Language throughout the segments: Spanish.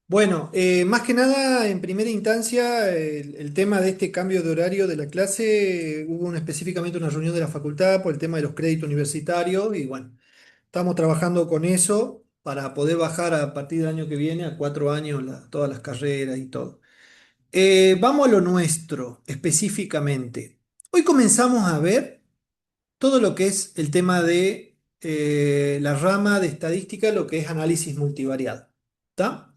Bueno, más que nada, en primera instancia, el tema de este cambio de horario de la clase, hubo específicamente una reunión de la facultad por el tema de los créditos universitarios y bueno, estamos trabajando con eso para poder bajar a partir del año que viene a 4 años todas las carreras y todo. Vamos a lo nuestro específicamente. Hoy comenzamos a ver todo lo que es el tema de la rama de estadística, lo que es análisis multivariado. ¿Está?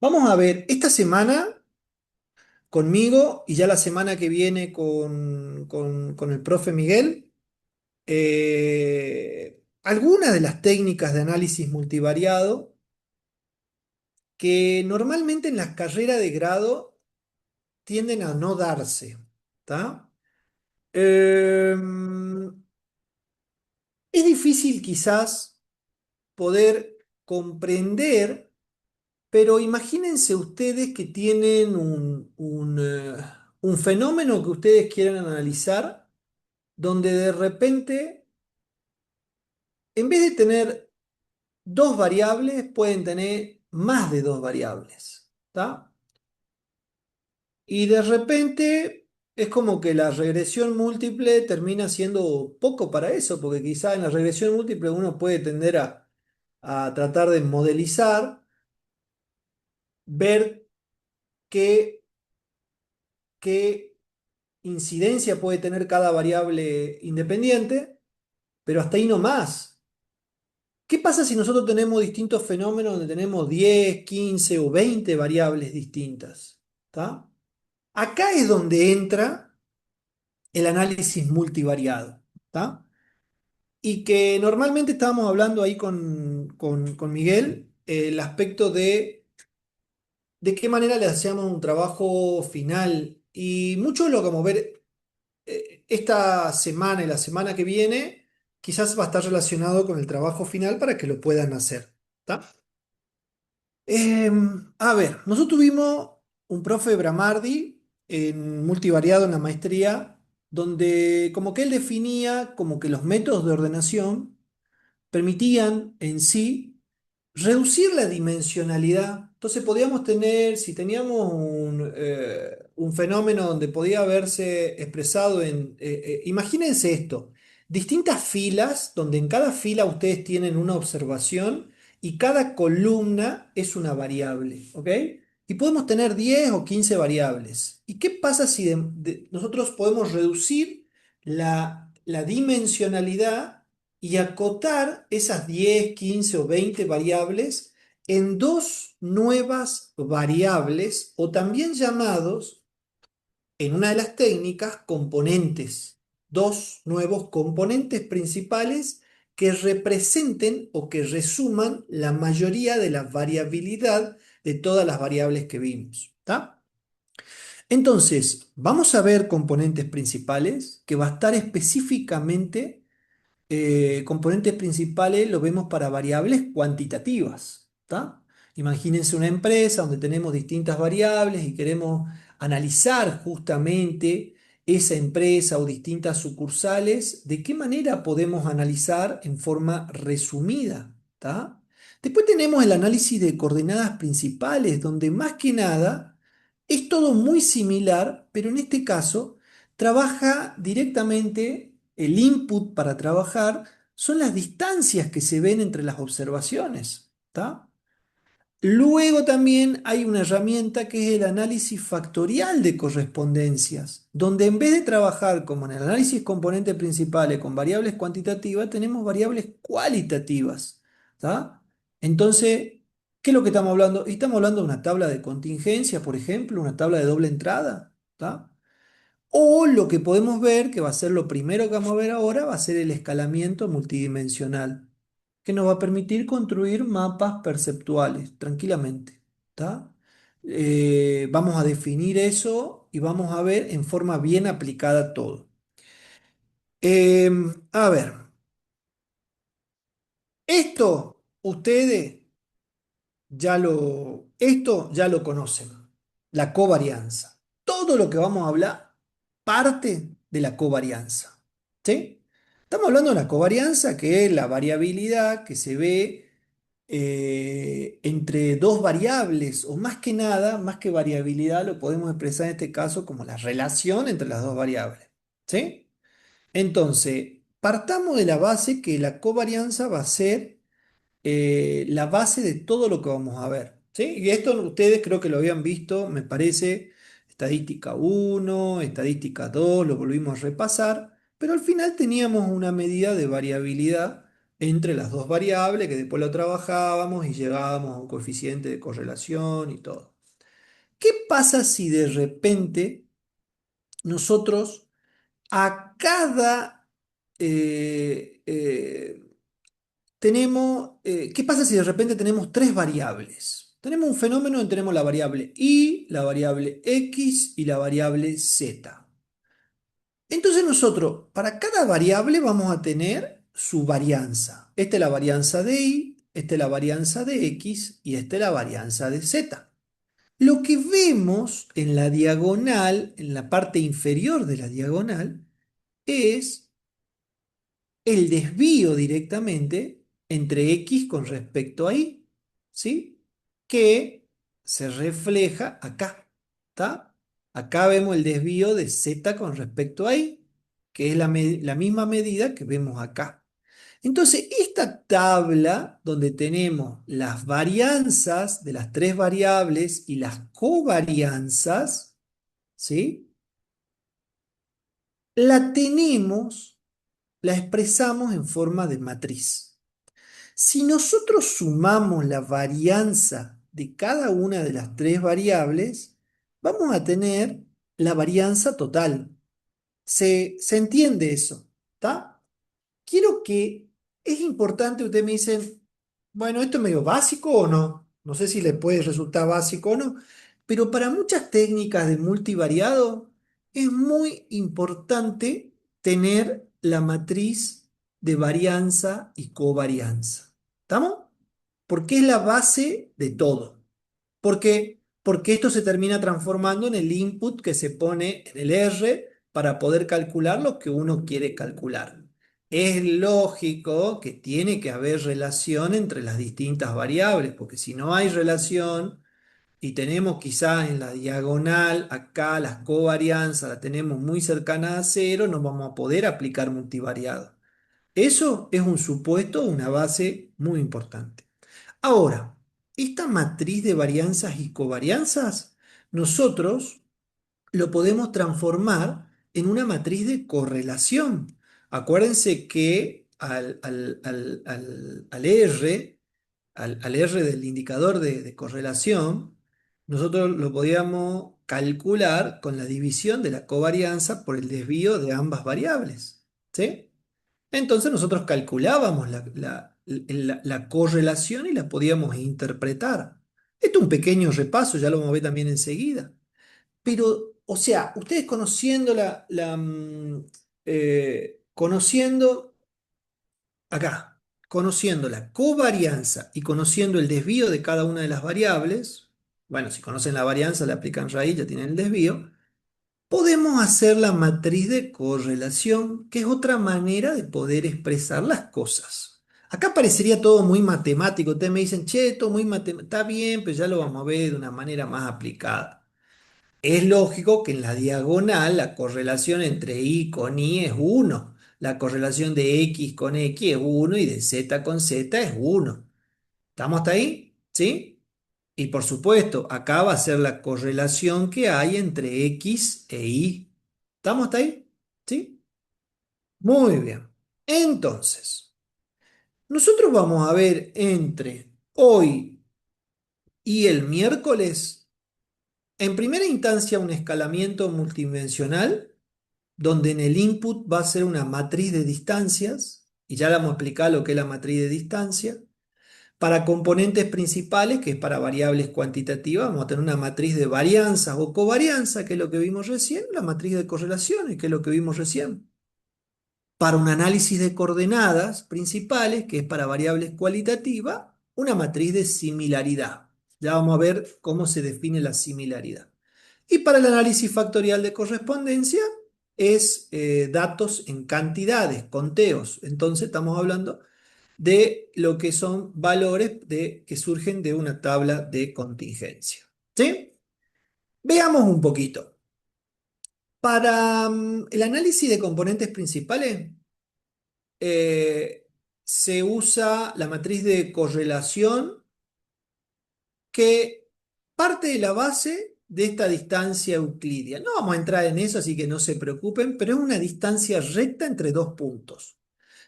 Vamos a ver esta semana conmigo y ya la semana que viene con el profe Miguel, algunas de las técnicas de análisis multivariado que normalmente en las carreras de grado tienden a no darse. ¿Está? Es difícil quizás poder comprender, pero imagínense ustedes que tienen un fenómeno que ustedes quieren analizar, donde de repente, en vez de tener dos variables, pueden tener más de dos variables. ¿Está? Y de repente es como que la regresión múltiple termina siendo poco para eso, porque quizá en la regresión múltiple uno puede tender a tratar de modelizar, ver qué, qué incidencia puede tener cada variable independiente, pero hasta ahí no más. ¿Qué pasa si nosotros tenemos distintos fenómenos donde tenemos 10, 15 o 20 variables distintas? ¿Está? Acá es donde entra el análisis multivariado. ¿Está? Y que normalmente estábamos hablando ahí con Miguel, el aspecto de qué manera le hacíamos un trabajo final. Y mucho lo que vamos a ver esta semana y la semana que viene quizás va a estar relacionado con el trabajo final para que lo puedan hacer. ¿Está? A ver, nosotros tuvimos un profe Bramardi en multivariado en la maestría, donde como que él definía como que los métodos de ordenación permitían en sí reducir la dimensionalidad. Entonces podíamos tener, si teníamos un fenómeno donde podía haberse expresado imagínense esto, distintas filas, donde en cada fila ustedes tienen una observación y cada columna es una variable, ¿ok? Y podemos tener 10 o 15 variables. ¿Y qué pasa si nosotros podemos reducir la dimensionalidad y acotar esas 10, 15 o 20 variables en dos nuevas variables o también llamados en una de las técnicas componentes? Dos nuevos componentes principales que representen o que resuman la mayoría de la variabilidad de todas las variables que vimos. ¿Está? Entonces, vamos a ver componentes principales que va a estar específicamente componentes principales lo vemos para variables cuantitativas. ¿Tá? Imagínense una empresa donde tenemos distintas variables y queremos analizar justamente esa empresa o distintas sucursales, ¿de qué manera podemos analizar en forma resumida? ¿Tá? Después tenemos el análisis de coordenadas principales, donde más que nada es todo muy similar, pero en este caso trabaja directamente el input para trabajar son las distancias que se ven entre las observaciones. ¿Tá? Luego también hay una herramienta que es el análisis factorial de correspondencias, donde en vez de trabajar como en el análisis componentes principales con variables cuantitativas, tenemos variables cualitativas. ¿Tá? Entonces, ¿qué es lo que estamos hablando? Estamos hablando de una tabla de contingencia, por ejemplo, una tabla de doble entrada. ¿Tá? O lo que podemos ver, que va a ser lo primero que vamos a ver ahora, va a ser el escalamiento multidimensional, que nos va a permitir construir mapas perceptuales tranquilamente. ¿Tá? Vamos a definir eso y vamos a ver en forma bien aplicada todo. A ver, esto ustedes esto ya lo conocen, la covarianza. Todo lo que vamos a hablar parte de la covarianza. ¿Sí? Estamos hablando de la covarianza, que es la variabilidad que se ve. entre dos variables, o más que nada, más que variabilidad, lo podemos expresar en este caso como la relación entre las dos variables. ¿Sí? Entonces, partamos de la base que la covarianza va a ser la base de todo lo que vamos a ver. ¿Sí? Y esto ustedes creo que lo habían visto, me parece, estadística uno, estadística 2, lo volvimos a repasar, pero al final teníamos una medida de variabilidad entre las dos variables que después lo trabajábamos y llegábamos a un coeficiente de correlación y todo. ¿Qué pasa si de repente nosotros a cada ¿qué pasa si de repente tenemos tres variables? Tenemos un fenómeno donde tenemos la variable y, la variable x y la variable z. Entonces nosotros, para cada variable vamos a tener su varianza. Esta es la varianza de y, esta es la varianza de x y esta es la varianza de z. Lo que vemos en la diagonal, en la parte inferior de la diagonal, es el desvío directamente entre x con respecto a y, ¿sí? Que se refleja acá, ¿está? Acá vemos el desvío de z con respecto a y, que es la misma medida que vemos acá. Entonces, esta tabla donde tenemos las varianzas de las tres variables y las covarianzas, ¿sí? La tenemos, la expresamos en forma de matriz. Si nosotros sumamos la varianza de cada una de las tres variables, vamos a tener la varianza total. ¿Se entiende eso? ¿Está? Quiero que, es importante, ustedes me dicen, bueno, ¿esto es medio básico o no? No sé si les puede resultar básico o no, pero para muchas técnicas de multivariado es muy importante tener la matriz de varianza y covarianza. ¿Estamos? Porque es la base de todo. ¿Por qué? Porque esto se termina transformando en el input que se pone en el R para poder calcular lo que uno quiere calcular. Es lógico que tiene que haber relación entre las distintas variables, porque si no hay relación y tenemos quizás en la diagonal acá las covarianzas, la tenemos muy cercana a cero, no vamos a poder aplicar multivariado. Eso es un supuesto, una base muy importante. Ahora, esta matriz de varianzas y covarianzas, nosotros lo podemos transformar en una matriz de correlación. Acuérdense que al R, al R del indicador de correlación, nosotros lo podíamos calcular con la división de la covarianza por el desvío de ambas variables. ¿Sí? Entonces nosotros calculábamos la correlación y la podíamos interpretar. Esto es un pequeño repaso, ya lo vamos a ver también enseguida. Pero, o sea, ustedes conociendo conociendo acá, conociendo la covarianza y conociendo el desvío de cada una de las variables, bueno, si conocen la varianza, le aplican raíz, ya tienen el desvío. Podemos hacer la matriz de correlación, que es otra manera de poder expresar las cosas. Acá parecería todo muy matemático. Ustedes me dicen, che, todo muy matemático. Está bien, pero ya lo vamos a ver de una manera más aplicada. Es lógico que en la diagonal la correlación entre y con y es uno. La correlación de x con x es uno y de z con z es uno. ¿Estamos hasta ahí? ¿Sí? Y por supuesto, acá va a ser la correlación que hay entre X e Y. ¿Estamos hasta ahí? ¿Sí? Muy bien. Entonces, nosotros vamos a ver entre hoy y el miércoles, en primera instancia, un escalamiento multidimensional, donde en el input va a ser una matriz de distancias, y ya le vamos a explicar lo que es la matriz de distancia. Para componentes principales, que es para variables cuantitativas, vamos a tener una matriz de varianzas o covarianza, que es lo que vimos recién, la matriz de correlaciones, que es lo que vimos recién. Para un análisis de coordenadas principales, que es para variables cualitativas, una matriz de similaridad. Ya vamos a ver cómo se define la similaridad. Y para el análisis factorial de correspondencia, es datos en cantidades, conteos. Entonces estamos hablando de lo que son valores que surgen de una tabla de contingencia. ¿Sí? Veamos un poquito. Para el análisis de componentes principales, eh, se usa la matriz de correlación que parte de la base de esta distancia euclidia. No vamos a entrar en eso, así que no se preocupen, pero es una distancia recta entre dos puntos.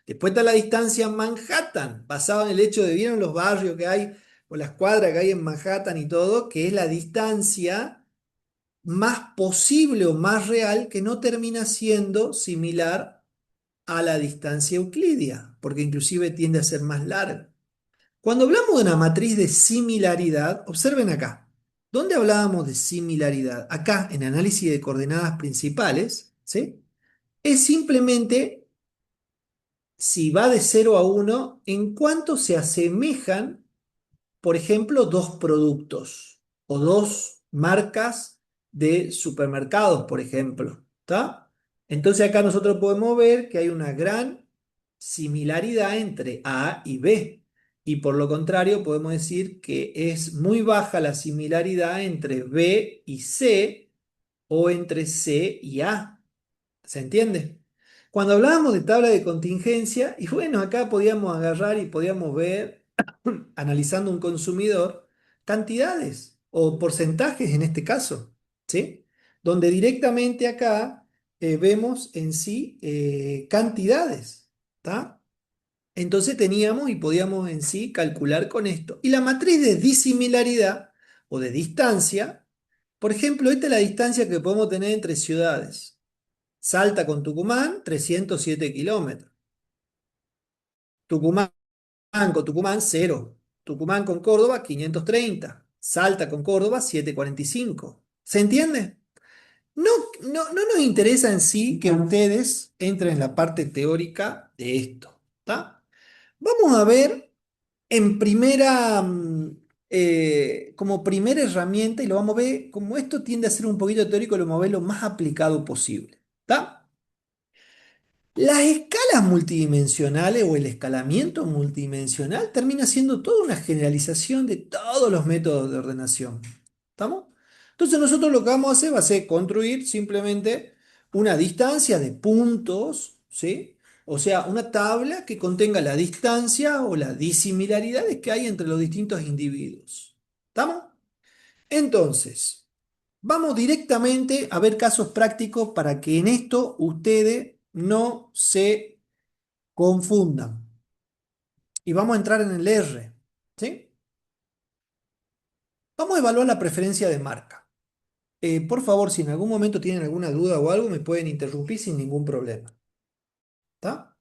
Después está la distancia Manhattan, basada en el hecho de, ¿vieron los barrios que hay o las cuadras que hay en Manhattan y todo? Que es la distancia más posible o más real que no termina siendo similar a la distancia euclidia, porque inclusive tiende a ser más larga. Cuando hablamos de una matriz de similaridad, observen acá. ¿Dónde hablábamos de similaridad? Acá, en análisis de coordenadas principales, ¿sí? Es simplemente si va de 0 a 1, en cuánto se asemejan, por ejemplo, dos productos o dos marcas de supermercados, por ejemplo. ¿Está? Entonces acá nosotros podemos ver que hay una gran similaridad entre A y B. Y por lo contrario, podemos decir que es muy baja la similaridad entre B y C o entre C y A. ¿Se entiende? Cuando hablábamos de tabla de contingencia, y bueno, acá podíamos agarrar y podíamos ver, analizando un consumidor, cantidades o porcentajes en este caso, ¿sí? Donde directamente acá vemos en sí cantidades, ¿está? Entonces teníamos y podíamos en sí calcular con esto. Y la matriz de disimilaridad o de distancia, por ejemplo, esta es la distancia que podemos tener entre ciudades. Salta con Tucumán, 307 kilómetros. Tucumán con Tucumán, 0. Tucumán con Córdoba, 530. Salta con Córdoba, 745. ¿Se entiende? No, no nos interesa en sí que ustedes entren en la parte teórica de esto. ¿Está? Vamos a ver en primera, como primera herramienta, y lo vamos a ver, como esto tiende a ser un poquito teórico, lo vamos a ver lo más aplicado posible. ¿Está? Las escalas multidimensionales o el escalamiento multidimensional termina siendo toda una generalización de todos los métodos de ordenación. ¿Estamos? Entonces nosotros lo que vamos a hacer va a ser construir simplemente una distancia de puntos, ¿sí? O sea, una tabla que contenga la distancia o las disimilaridades que hay entre los distintos individuos. ¿Estamos? Entonces, vamos directamente a ver casos prácticos para que en esto ustedes no se confundan. Y vamos a entrar en el R, ¿sí? Vamos a evaluar la preferencia de marca. Por favor, si en algún momento tienen alguna duda o algo, me pueden interrumpir sin ningún problema. ¿Está?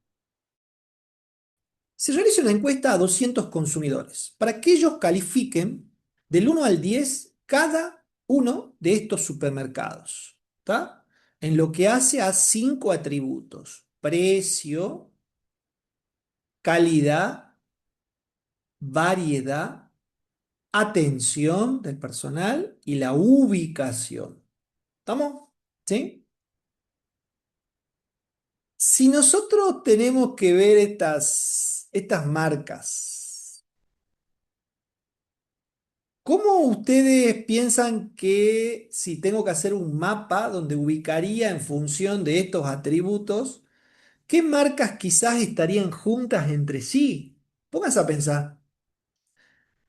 Se realiza una encuesta a 200 consumidores para que ellos califiquen del 1 al 10 cada uno de estos supermercados. ¿Está? En lo que hace a 5 atributos: precio, calidad, variedad, atención del personal y la ubicación. ¿Estamos? ¿Sí? Si nosotros tenemos que ver estas marcas, ¿cómo ustedes piensan que si tengo que hacer un mapa donde ubicaría en función de estos atributos, qué marcas quizás estarían juntas entre sí? Pónganse a pensar.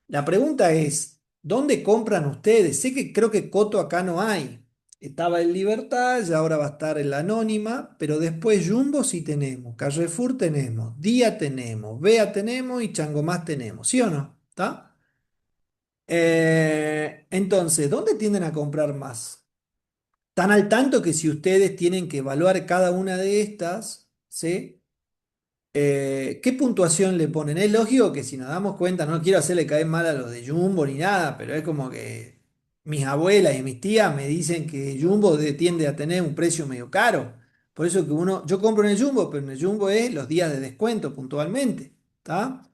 La pregunta es, ¿dónde compran ustedes? Sé que creo que Coto acá no hay. Estaba en Libertad y ahora va a estar en la Anónima, pero después Jumbo sí tenemos, Carrefour tenemos, Día tenemos, Bea tenemos y Changomás tenemos, ¿sí o no? ¿Está? Entonces, ¿dónde tienden a comprar más? Tan al tanto que si ustedes tienen que evaluar cada una de estas, ¿sí? ¿Qué puntuación le ponen? Es lógico que si nos damos cuenta, no quiero hacerle caer mal a los de Jumbo ni nada, pero es como que mis abuelas y mis tías me dicen que Jumbo tiende a tener un precio medio caro. Por eso que yo compro en el Jumbo, pero en el Jumbo es los días de descuento puntualmente. ¿Está?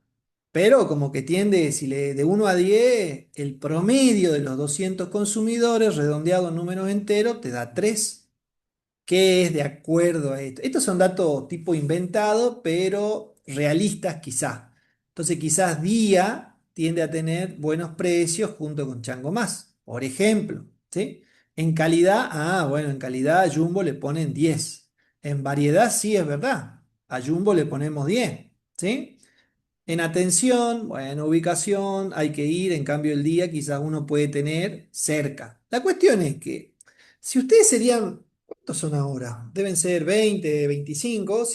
Pero como que tiende, si le de 1 a 10 el promedio de los 200 consumidores, redondeado en números enteros, te da 3. ¿Qué es de acuerdo a esto? Estos son datos tipo inventados, pero realistas quizá. Entonces quizás día tiende a tener buenos precios junto con Chango Más, por ejemplo, ¿sí? En calidad, bueno, en calidad a Jumbo le ponen 10. En variedad sí es verdad, a Jumbo le ponemos 10, ¿sí? En atención, bueno, ubicación, hay que ir, en cambio el día quizás uno puede tener cerca. La cuestión es que si ustedes serían, ¿cuántos son ahora? Deben ser 20, 25.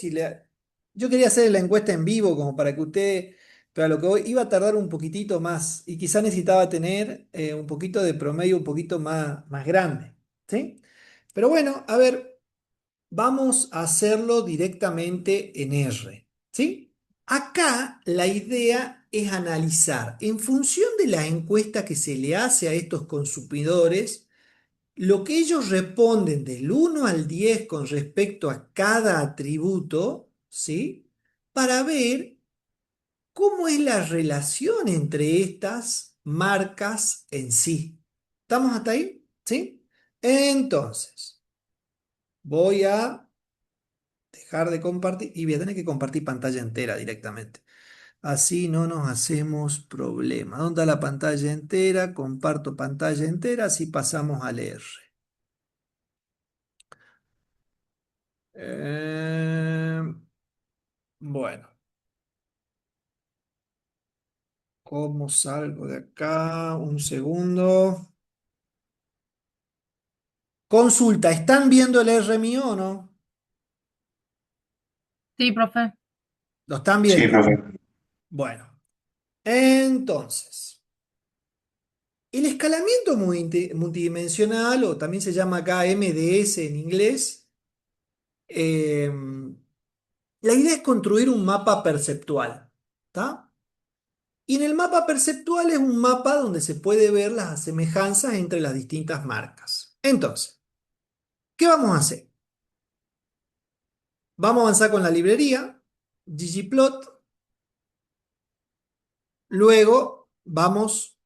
Yo quería hacer la encuesta en vivo como para que usted, pero a lo que voy, iba a tardar un poquitito más y quizás necesitaba tener un poquito de promedio un poquito más grande, ¿sí? Pero bueno, a ver. Vamos a hacerlo directamente en R, ¿sí? Acá la idea es analizar, en función de la encuesta que se le hace a estos consumidores, lo que ellos responden del 1 al 10 con respecto a cada atributo, ¿sí? Para ver cómo es la relación entre estas marcas en sí. ¿Estamos hasta ahí? ¿Sí? Entonces, voy a dejar de compartir y voy a tener que compartir pantalla entera directamente. Así no nos hacemos problema. ¿Dónde está la pantalla entera? Comparto pantalla entera, así pasamos a leer. Eh, bueno, ¿cómo salgo de acá? Un segundo. Consulta, ¿están viendo el R mío o no? Sí, profe. ¿Lo están Sí, viendo? profe. Bueno, entonces, el escalamiento multidimensional, o también se llama acá MDS en inglés, eh, la idea es construir un mapa perceptual, ¿está? Y en el mapa perceptual es un mapa donde se puede ver las semejanzas entre las distintas marcas. Entonces, ¿qué vamos a hacer? Vamos a avanzar con la librería, ggplot, luego vamos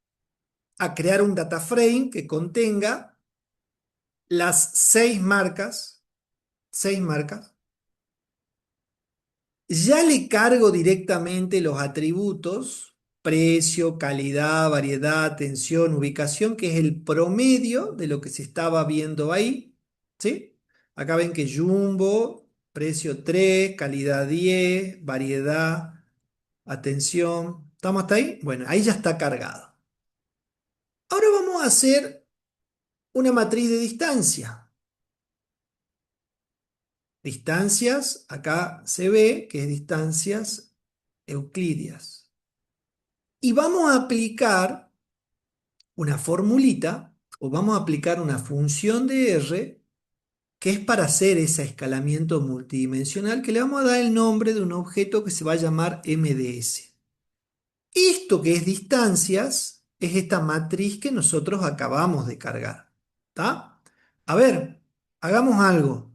a crear un data frame que contenga las seis marcas. Ya le cargo directamente los atributos, precio, calidad, variedad, atención, ubicación, que es el promedio de lo que se estaba viendo ahí, ¿sí? Acá ven que Jumbo, precio 3, calidad 10, variedad, atención. ¿Estamos hasta ahí? Bueno, ahí ya está cargado. Ahora vamos a hacer una matriz de distancia. Distancias, acá se ve que es distancias euclidias. Y vamos a aplicar una formulita o vamos a aplicar una función de R que es para hacer ese escalamiento multidimensional que le vamos a dar el nombre de un objeto que se va a llamar MDS. Esto que es distancias es esta matriz que nosotros acabamos de cargar. ¿Está? A ver, hagamos algo.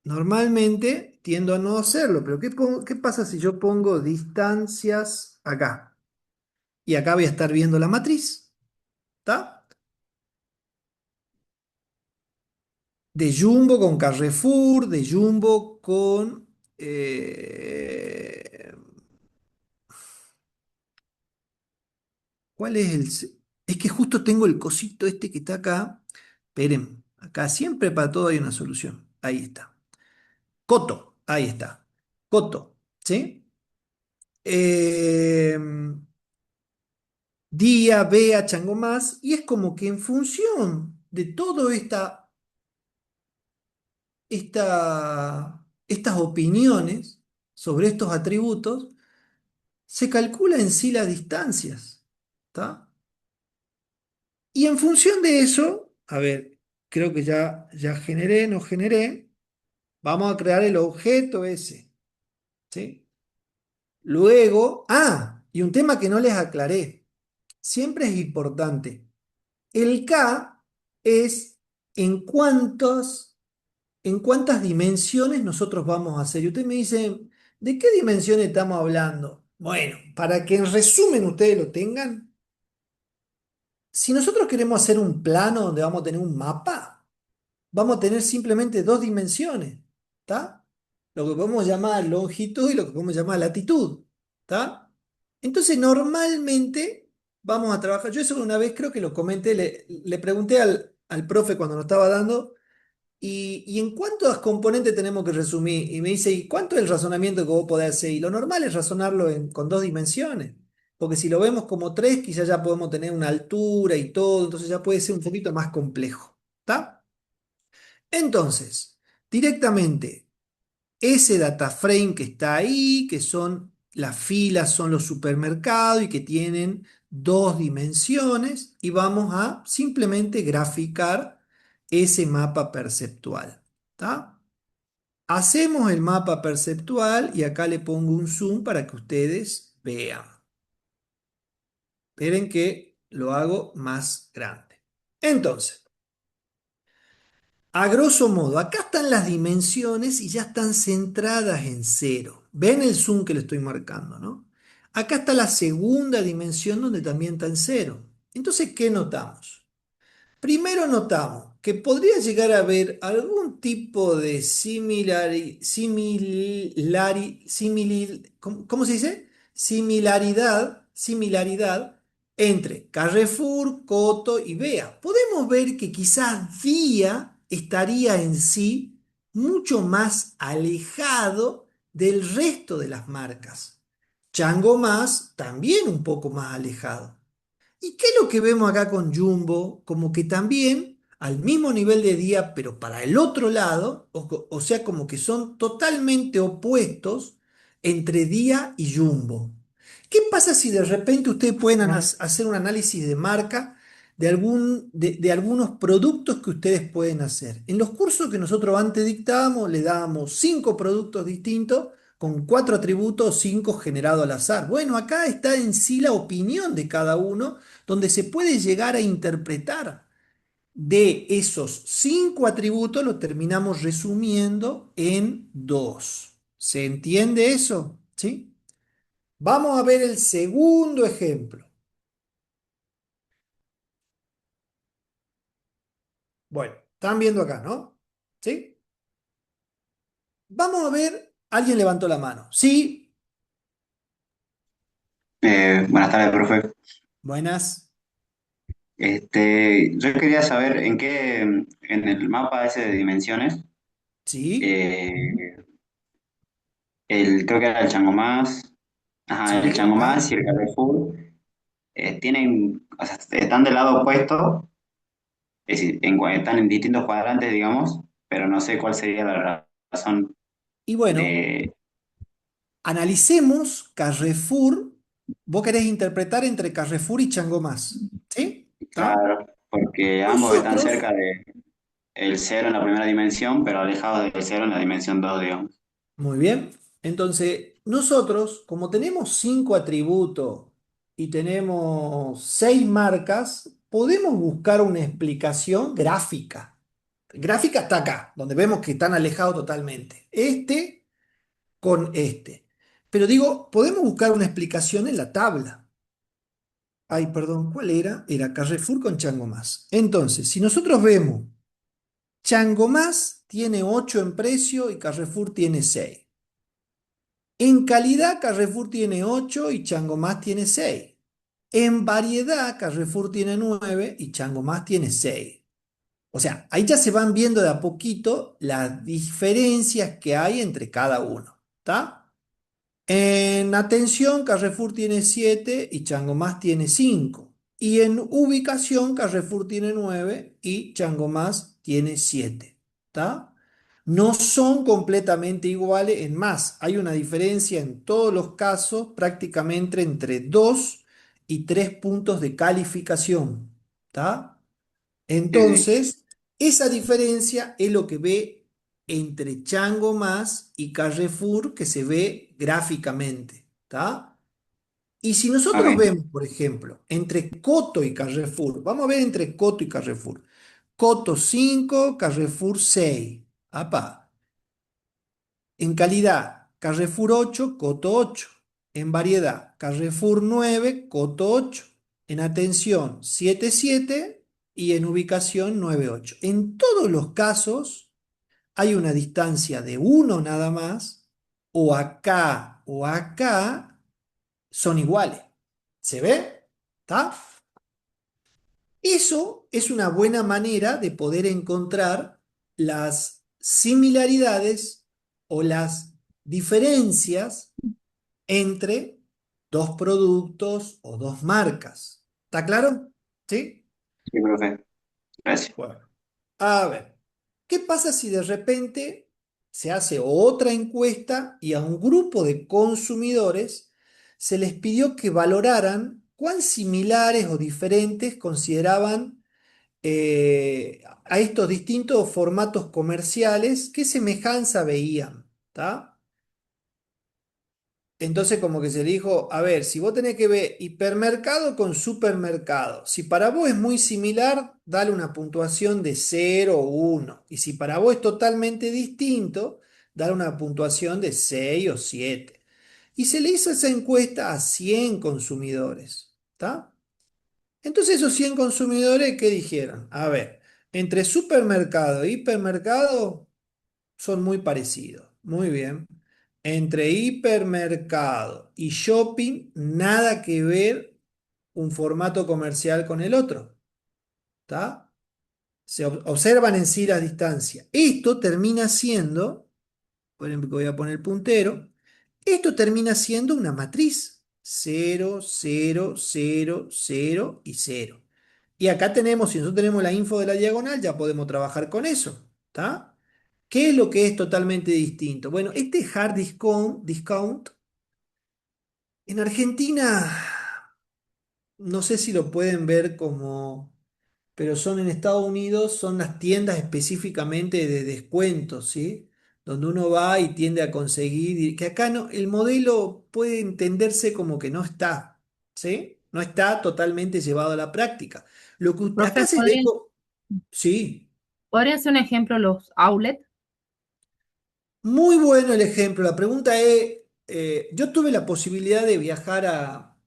Normalmente tiendo a no hacerlo, pero ¿qué pasa si yo pongo distancias acá? Y acá voy a estar viendo la matriz. ¿Está? De Jumbo con Carrefour, de Jumbo con... ¿cuál es Es que justo tengo el cosito este que está acá. Esperen, acá siempre para todo hay una solución. Ahí está. Coto, ahí está. Coto, ¿sí? Eh, Día, Bea, Chango Más, y es como que en función de todo estas opiniones sobre estos atributos, se calcula en sí las distancias, ¿está? Y en función de eso, a ver, creo que ya generé, no generé, vamos a crear el objeto ese, ¿sí? Luego, y un tema que no les aclaré, siempre es importante, el K es en cuántas dimensiones nosotros vamos a hacer. Y usted me dice, ¿de qué dimensiones estamos hablando? Bueno, para que en resumen ustedes lo tengan. Si nosotros queremos hacer un plano donde vamos a tener un mapa, vamos a tener simplemente dos dimensiones, ¿está? Lo que podemos llamar longitud y lo que podemos llamar latitud, ¿está? Entonces, normalmente vamos a trabajar. Yo eso una vez creo que lo comenté, le pregunté al profe cuando nos estaba dando, ¿y en cuántos componentes tenemos que resumir? Y me dice, ¿y cuánto es el razonamiento que vos podés hacer? Y lo normal es razonarlo con dos dimensiones. Porque si lo vemos como tres, quizás ya podemos tener una altura y todo, entonces ya puede ser un poquito más complejo. ¿Está? Entonces, directamente. Ese data frame que está ahí, que son las filas, son los supermercados y que tienen dos dimensiones, y vamos a simplemente graficar ese mapa perceptual. ¿Tá? Hacemos el mapa perceptual y acá le pongo un zoom para que ustedes vean. Esperen que lo hago más grande. Entonces, a grosso modo, acá están las dimensiones y ya están centradas en cero. Ven el zoom que le estoy marcando, ¿no? Acá está la segunda dimensión donde también está en cero. Entonces, ¿qué notamos? Primero notamos que podría llegar a haber algún tipo de ¿cómo se dice? Similaridad entre Carrefour, Coto y Bea. Podemos ver que quizás Vía estaría en sí mucho más alejado del resto de las marcas. Chango Más también un poco más alejado. ¿Y qué es lo que vemos acá con Jumbo? Como que también al mismo nivel de día, pero para el otro lado, o sea, como que son totalmente opuestos entre día y Jumbo. ¿Qué pasa si de repente ustedes pueden hacer un análisis de marca de algunos productos que ustedes pueden hacer? En los cursos que nosotros antes dictábamos, le dábamos 5 productos distintos con 4 atributos, 5 generados al azar. Bueno, acá está en sí la opinión de cada uno donde se puede llegar a interpretar. De esos 5 atributos lo terminamos resumiendo en dos. ¿Se entiende eso? ¿Sí? Vamos a ver el segundo ejemplo. Bueno, están viendo acá, ¿no? ¿Sí? Vamos a ver, alguien levantó la mano. Sí, Buenas tardes, profe. buenas. Yo quería saber en el mapa ese de dimensiones, Sí, eh, creo que era el Chango Más, ajá, el sí, Chango ah. Más y el Carrefour, o sea, están del lado opuesto, es decir, están en distintos cuadrantes, digamos, pero no sé cuál sería la razón Y bueno, de, analicemos Carrefour. Vos querés interpretar entre Carrefour y Chango Más. ¿Sí? ¿Está? claro, porque ambos están Nosotros, cerca de el cero en la primera dimensión, pero alejados del cero en la dimensión 2, digamos. muy bien. Entonces, nosotros, como tenemos 5 atributos y tenemos 6 marcas, podemos buscar una explicación gráfica. Gráfica está acá, donde vemos que están alejados totalmente. Este con este. Pero digo, podemos buscar una explicación en la tabla. Ay, perdón, ¿cuál era? Era Carrefour con Chango Más. Entonces, si nosotros vemos, Chango Más tiene 8 en precio y Carrefour tiene 6. En calidad, Carrefour tiene 8 y Chango Más tiene 6. En variedad, Carrefour tiene 9 y Chango Más tiene 6. O sea, ahí ya se van viendo de a poquito las diferencias que hay entre cada uno. ¿Está? En atención, Carrefour tiene 7 y Chango Más tiene 5. Y en ubicación, Carrefour tiene 9 y Chango Más tiene 7. ¿Está? No son completamente iguales. En más, hay una diferencia en todos los casos prácticamente entre 2 y 3 puntos de calificación. ¿Está? Sí, sí. Entonces, esa diferencia es lo que ve entre Chango Más y Carrefour que se ve gráficamente, ¿tá? Y si nosotros Ok. vemos, por ejemplo, entre Coto y Carrefour, vamos a ver entre Coto y Carrefour. Coto 5, Carrefour 6. Apa. En calidad, Carrefour 8, Coto 8. En variedad, Carrefour 9, Coto 8. En atención, 7, 7 y en ubicación 9, 8. En todos los casos hay una distancia de uno nada más, o acá son iguales. ¿Se ve? ¿Está? Eso es una buena manera de poder encontrar las similaridades o las diferencias entre dos productos o dos marcas. ¿Está claro? ¿Sí? Sí, profe. Gracias. Bueno, a ver, ¿qué pasa si de repente se hace otra encuesta y a un grupo de consumidores se les pidió que valoraran cuán similares o diferentes consideraban a estos distintos formatos comerciales, qué semejanza veían? ¿Tá? Entonces como que se le dijo, a ver, si vos tenés que ver hipermercado con supermercado, si para vos es muy similar, dale una puntuación de 0 o 1. Y si para vos es totalmente distinto, dale una puntuación de 6 o 7. Y se le hizo esa encuesta a 100 consumidores. ¿Está? Entonces esos 100 consumidores, ¿qué dijeron? A ver, entre supermercado e hipermercado son muy parecidos. Muy bien. Entre hipermercado y shopping, nada que ver un formato comercial con el otro. ¿Está? Se observan en sí la distancia. Esto termina siendo, por ejemplo, voy a poner puntero, esto termina siendo una matriz. Cero, cero, cero, cero y cero. Y acá tenemos, si nosotros tenemos la info de la diagonal, ya podemos trabajar con eso. ¿Está? ¿Qué es lo que es totalmente distinto? Bueno, este hard discount en Argentina, no sé si lo pueden ver como, pero son en Estados Unidos, son las tiendas específicamente de descuentos, ¿sí? Donde uno va y tiende a conseguir, y que acá no, el modelo puede entenderse como que no está, ¿sí? No está totalmente llevado a la práctica. Lo que acá Profe, se ve, sí. ¿podrían ser un ejemplo los outlets? Muy bueno el ejemplo. La pregunta es, yo tuve la posibilidad de viajar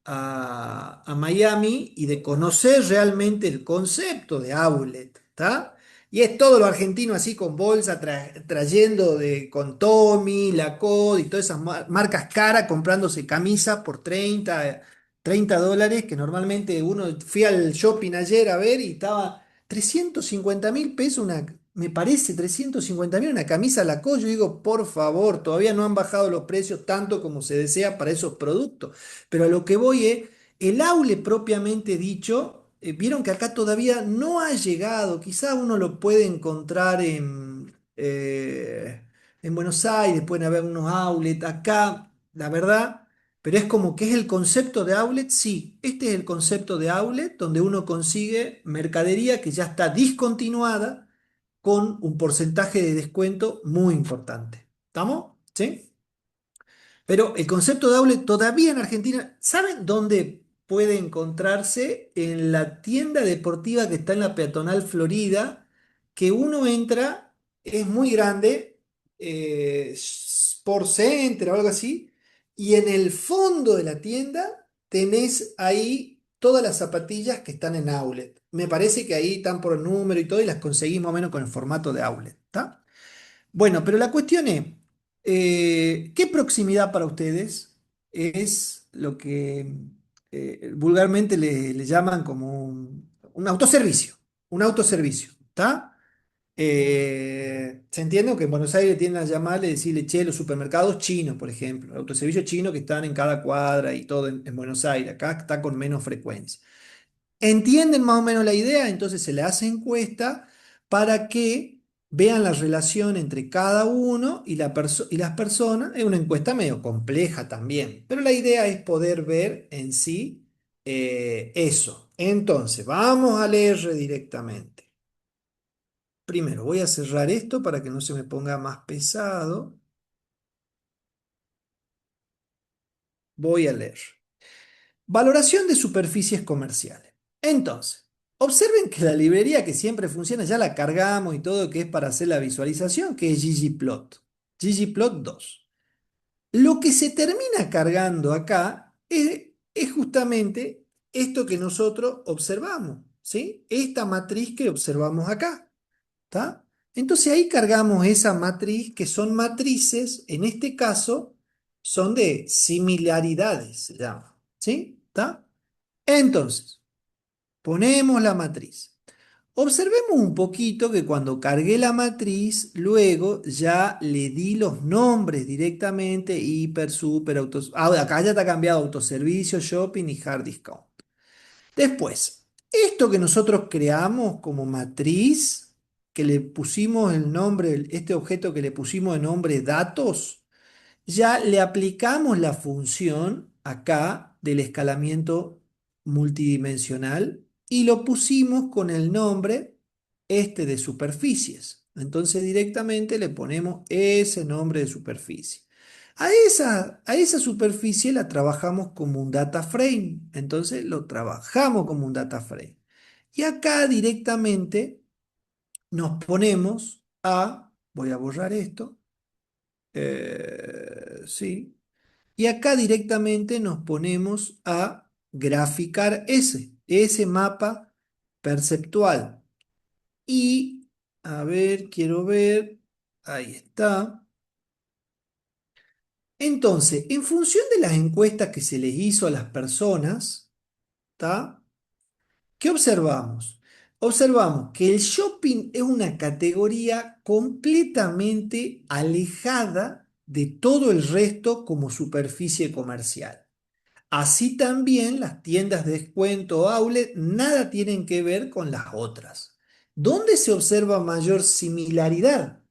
a Miami y de conocer realmente el concepto de outlet, ¿está? Y es todo lo argentino así con bolsa, trayendo con Tommy, Lacoste y todas esas marcas caras, comprándose camisas por 30 $30, que normalmente uno fui al shopping ayer a ver y estaba 350.000 pesos me parece 350.000 una camisa Lacoste. Yo digo, por favor, todavía no han bajado los precios tanto como se desea para esos productos. Pero a lo que voy es, el aule propiamente dicho, vieron que acá todavía no ha llegado. Quizá uno lo puede encontrar en Buenos Aires, pueden haber unos outlets acá, la verdad. Pero es como que es el concepto de outlet, sí, este es el concepto de outlet donde uno consigue mercadería que ya está discontinuada con un porcentaje de descuento muy importante. ¿Estamos? ¿Sí? Pero el concepto de outlet todavía en Argentina, ¿saben dónde puede encontrarse? En la tienda deportiva que está en la Peatonal Florida, que uno entra, es muy grande, Sport Center o algo así, y en el fondo de la tienda tenés ahí todas las zapatillas que están en outlet. Me parece que ahí están por número y todo, y las conseguís más o menos con el formato de outlet. ¿Está? Bueno, pero la cuestión es, ¿qué proximidad para ustedes es lo que vulgarmente le llaman como un autoservicio? Un autoservicio, ¿está? Se entiende que en Buenos Aires tienden a llamarle, decirle, che, los supermercados chinos, por ejemplo, autoservicios chinos que están en cada cuadra y todo en Buenos Aires, acá está con menos frecuencia. ¿Entienden más o menos la idea? Entonces se le hace encuesta para que vean la relación entre cada uno y las personas. Es una encuesta medio compleja también, pero la idea es poder ver en sí eso. Entonces, vamos a leer directamente. Primero, voy a cerrar esto para que no se me ponga más pesado. Voy a leer. Valoración de superficies comerciales. Entonces, observen que la librería que siempre funciona, ya la cargamos y todo, que es para hacer la visualización, que es ggplot. ggplot 2. Lo que se termina cargando acá es justamente esto que nosotros observamos, ¿sí? Esta matriz que observamos acá, ¿está? Entonces ahí cargamos esa matriz, que son matrices, en este caso, son de similaridades, se llama. ¿Sí? ¿Está? Entonces, ponemos la matriz. Observemos un poquito que cuando cargué la matriz, luego ya le di los nombres directamente, hiper, super, autos. Acá ya está cambiado autoservicio, shopping y hard discount. Después, esto que nosotros creamos como matriz, que le pusimos el nombre, este objeto que le pusimos de nombre datos, ya le aplicamos la función acá del escalamiento multidimensional y lo pusimos con el nombre este de superficies. Entonces directamente le ponemos ese nombre de superficie. A esa superficie la trabajamos como un data frame. Entonces lo trabajamos como un data frame. Y acá directamente nos ponemos voy a borrar esto, sí, y acá directamente nos ponemos a graficar ese mapa perceptual. Y, a ver, quiero ver, ahí está. Entonces, en función de las encuestas que se les hizo a las personas, ¿está? ¿Qué observamos? Observamos que el shopping es una categoría completamente alejada de todo el resto como superficie comercial. Así también las tiendas de descuento o outlet nada tienen que ver con las otras. ¿Dónde se observa mayor similaridad?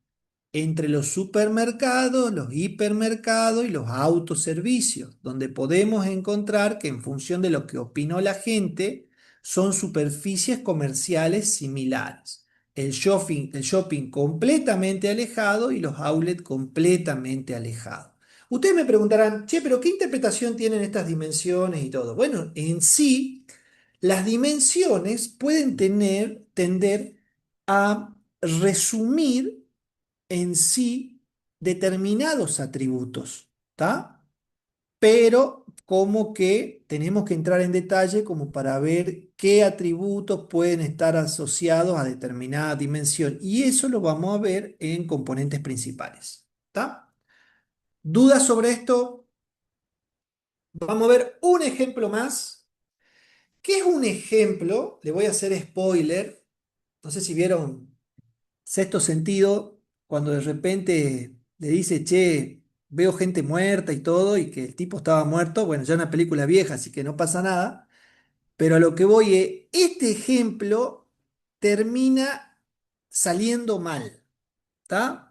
Entre los supermercados, los hipermercados y los autoservicios, donde podemos encontrar que en función de lo que opinó la gente, son superficies comerciales similares. El shopping completamente alejado y los outlets completamente alejados. Ustedes me preguntarán, che, pero ¿qué interpretación tienen estas dimensiones y todo? Bueno, en sí, las dimensiones pueden tender a resumir en sí determinados atributos, ¿está? Pero como que tenemos que entrar en detalle como para ver qué atributos pueden estar asociados a determinada dimensión. Y eso lo vamos a ver en componentes principales, ¿está? ¿Dudas sobre esto? Vamos a ver un ejemplo más. ¿Qué es un ejemplo? Le voy a hacer spoiler. No sé si vieron Sexto Sentido, cuando de repente le dice, che, veo gente muerta y todo, y que el tipo estaba muerto. Bueno, ya es una película vieja, así que no pasa nada. Pero a lo que voy es, este ejemplo termina saliendo mal, ¿está?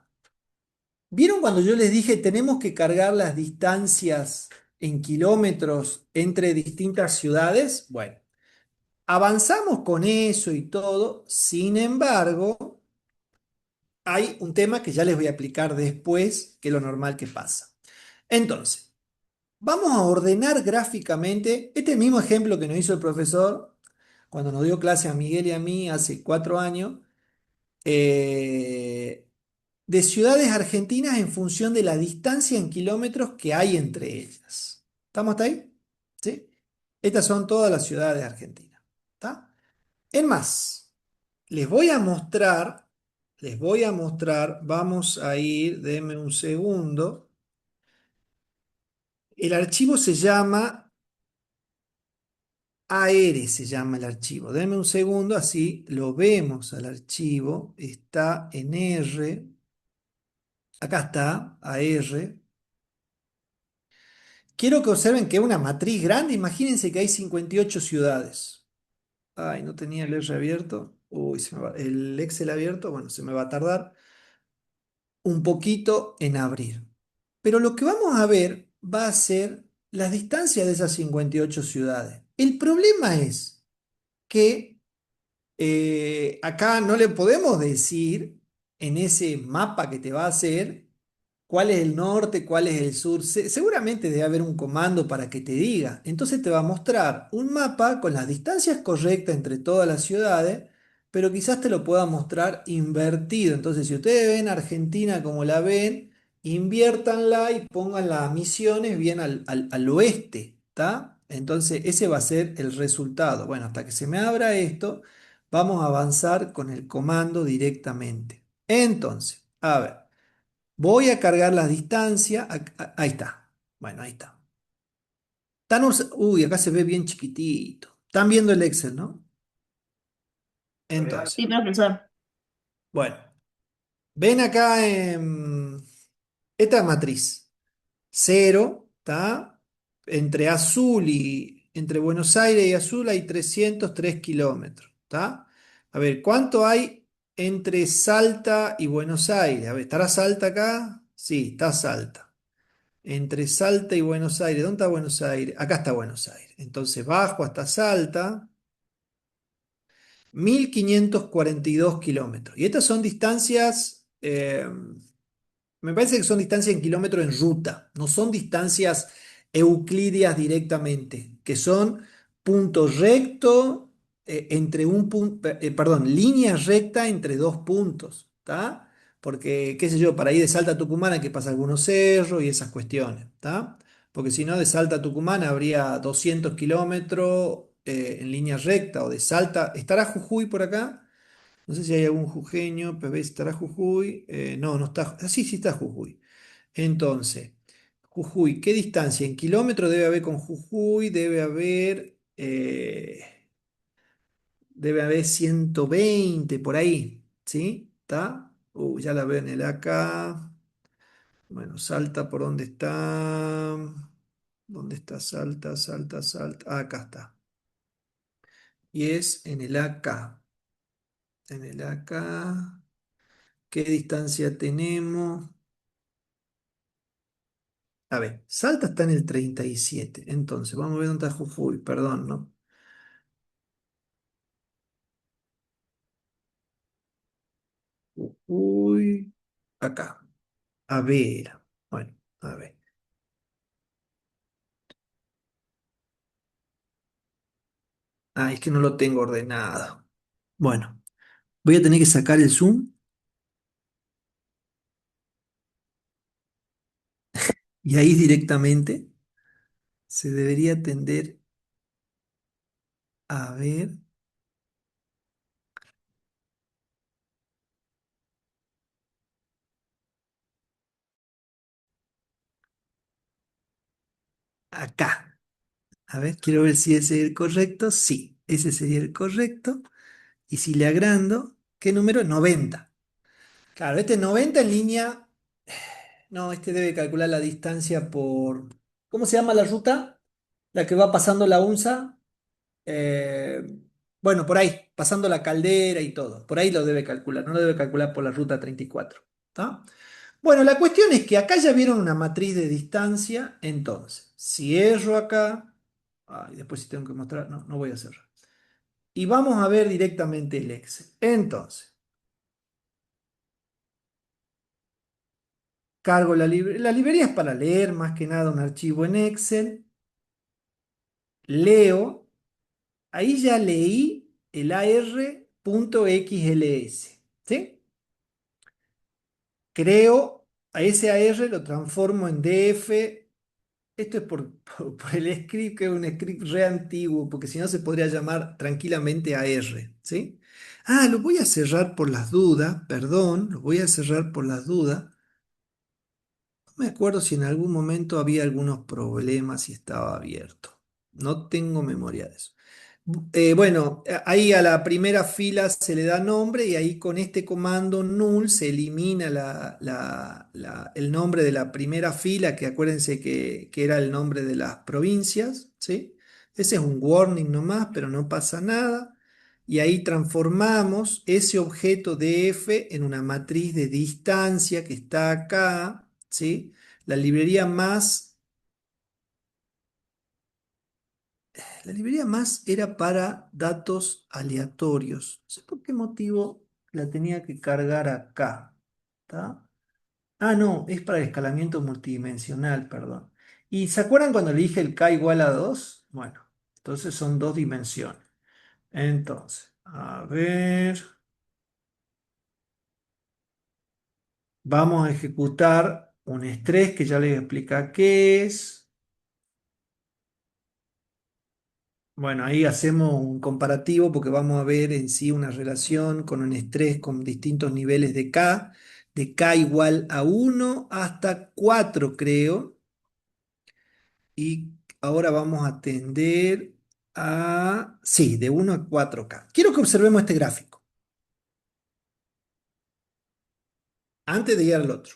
¿Vieron cuando yo les dije tenemos que cargar las distancias en kilómetros entre distintas ciudades? Bueno, avanzamos con eso y todo, sin embargo, hay un tema que ya les voy a explicar después, que es lo normal que pasa. Entonces, vamos a ordenar gráficamente este mismo ejemplo que nos hizo el profesor cuando nos dio clase a Miguel y a mí hace 4 años, eh, de ciudades argentinas en función de la distancia en kilómetros que hay entre ellas. ¿Estamos hasta ahí? ¿Sí? Estas son todas las ciudades de Argentina. ¿Está? Es más, les voy a mostrar, vamos a ir, denme un segundo. El archivo se llama AR, se llama el archivo. Denme un segundo, así lo vemos al archivo. Está en R. Acá está, AR. Quiero que observen que es una matriz grande. Imagínense que hay 58 ciudades. Ay, no tenía el R abierto. Uy, el Excel abierto. Bueno, se me va a tardar un poquito en abrir. Pero lo que vamos a ver va a ser las distancias de esas 58 ciudades. El problema es que acá no le podemos decir en ese mapa que te va a hacer cuál es el norte, cuál es el sur. Seguramente debe haber un comando para que te diga. Entonces te va a mostrar un mapa con las distancias correctas entre todas las ciudades, pero quizás te lo pueda mostrar invertido. Entonces, si ustedes ven Argentina como la ven, inviértanla y pongan las misiones bien al oeste, ¿está? Entonces, ese va a ser el resultado. Bueno, hasta que se me abra esto, vamos a avanzar con el comando directamente. Entonces, a ver. Voy a cargar la distancia. Ahí está. Bueno, ahí está. Uy, acá se ve bien chiquitito. Están viendo el Excel, ¿no? Entonces, Sí, profesor. bueno, ven acá esta matriz. Cero, ¿está? Entre Buenos Aires y Azul hay 303 kilómetros, ¿está? A ver, ¿cuánto hay entre Salta y Buenos Aires? A ver, ¿estará Salta acá? Sí, está Salta. Entre Salta y Buenos Aires, ¿dónde está Buenos Aires? Acá está Buenos Aires. Entonces bajo hasta Salta, 1542 kilómetros. Y estas son distancias, me parece que son distancias en kilómetros en ruta, no son distancias euclidias directamente, que son puntos recto entre un punto, perdón, línea recta entre dos puntos, ¿está? Porque, qué sé yo, para ir de Salta a Tucumán hay que pasar algunos cerros y esas cuestiones, ¿está? Porque si no, de Salta a Tucumán habría 200 kilómetros en línea recta, o de Salta, ¿estará Jujuy por acá? No sé si hay algún jujeño, pero estará Jujuy. No, no está. Sí, sí está Jujuy. Entonces, Jujuy, ¿qué distancia? En kilómetros debe haber con Jujuy, debe haber 120 por ahí. ¿Sí? ¿Está? Ya la veo en el acá. Bueno, Salta, ¿por dónde está? ¿Dónde está Salta? Salta, Salta. Ah, acá está. Y es en el acá. En el acá. ¿Qué distancia tenemos? A ver, Salta está en el 37. Entonces, vamos a ver dónde está Jujuy, perdón, ¿no? Jujuy, acá. A ver, bueno, a ver. Ah, es que no lo tengo ordenado. Bueno, voy a tener que sacar el zoom y ahí directamente se debería tender a ver acá. A ver, quiero ver si ese es el correcto. Sí, ese sería el correcto. Y si le agrando, ¿qué número? 90. Claro, este 90 en línea. No, este debe calcular la distancia por... ¿Cómo se llama la ruta? La que va pasando la UNSA. Eh, bueno, por ahí, pasando la caldera y todo. Por ahí lo debe calcular, no lo debe calcular por la ruta 34. ¿Tá? Bueno, la cuestión es que acá ya vieron una matriz de distancia. Entonces, cierro acá. Ay, después si tengo que mostrar, no, no voy a cerrar. Y vamos a ver directamente el Excel. Entonces, cargo la librería. La librería es para leer más que nada un archivo en Excel. Leo. Ahí ya leí el AR.XLS, ¿sí? Creo a ese AR, lo transformo en DF. Esto es por el script, que es un script re antiguo, porque si no se podría llamar tranquilamente AR, ¿sí? Ah, lo voy a cerrar por las dudas, perdón, lo voy a cerrar por las dudas. No me acuerdo si en algún momento había algunos problemas y estaba abierto. No tengo memoria de eso. Bueno, ahí a la primera fila se le da nombre y ahí con este comando null se elimina el nombre de la primera fila, que acuérdense que era el nombre de las provincias, ¿sí? Ese es un warning nomás, pero no pasa nada. Y ahí transformamos ese objeto df en una matriz de distancia que está acá, ¿sí? La librería más La librería más era para datos aleatorios. No sé por qué motivo la tenía que cargar acá. ¿Tá? Ah, no, es para el escalamiento multidimensional, perdón. ¿Y se acuerdan cuando le dije el k igual a 2? Bueno, entonces son dos dimensiones. Entonces, a ver, vamos a ejecutar un estrés que ya les voy a explicar qué es. Bueno, ahí hacemos un comparativo porque vamos a ver en sí una relación con un estrés con distintos niveles de K igual a 1 hasta 4 creo. Y Ahora vamos a tender a, sí, de 1 a 4K. Quiero que observemos este gráfico antes de ir al otro.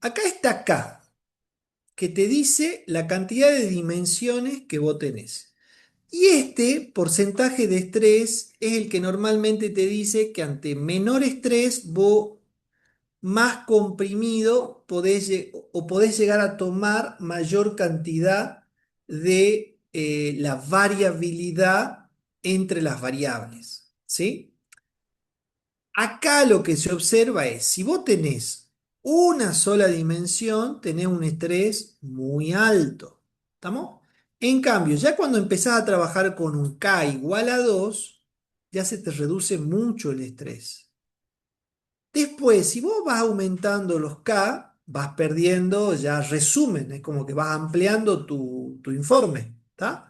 Acá está K, que te dice la cantidad de dimensiones que vos tenés. Y este porcentaje de estrés es el que normalmente te dice que ante menor estrés vos más comprimido o podés llegar a tomar mayor cantidad de la variabilidad entre las variables. ¿Sí? Acá lo que se observa es, si vos tenés una sola dimensión, tenés un estrés muy alto. ¿Estamos? En cambio, ya cuando empezás a trabajar con un K igual a 2, ya se te reduce mucho el estrés. Después, si vos vas aumentando los K, vas perdiendo ya resumen, es como que vas ampliando tu informe, ¿está?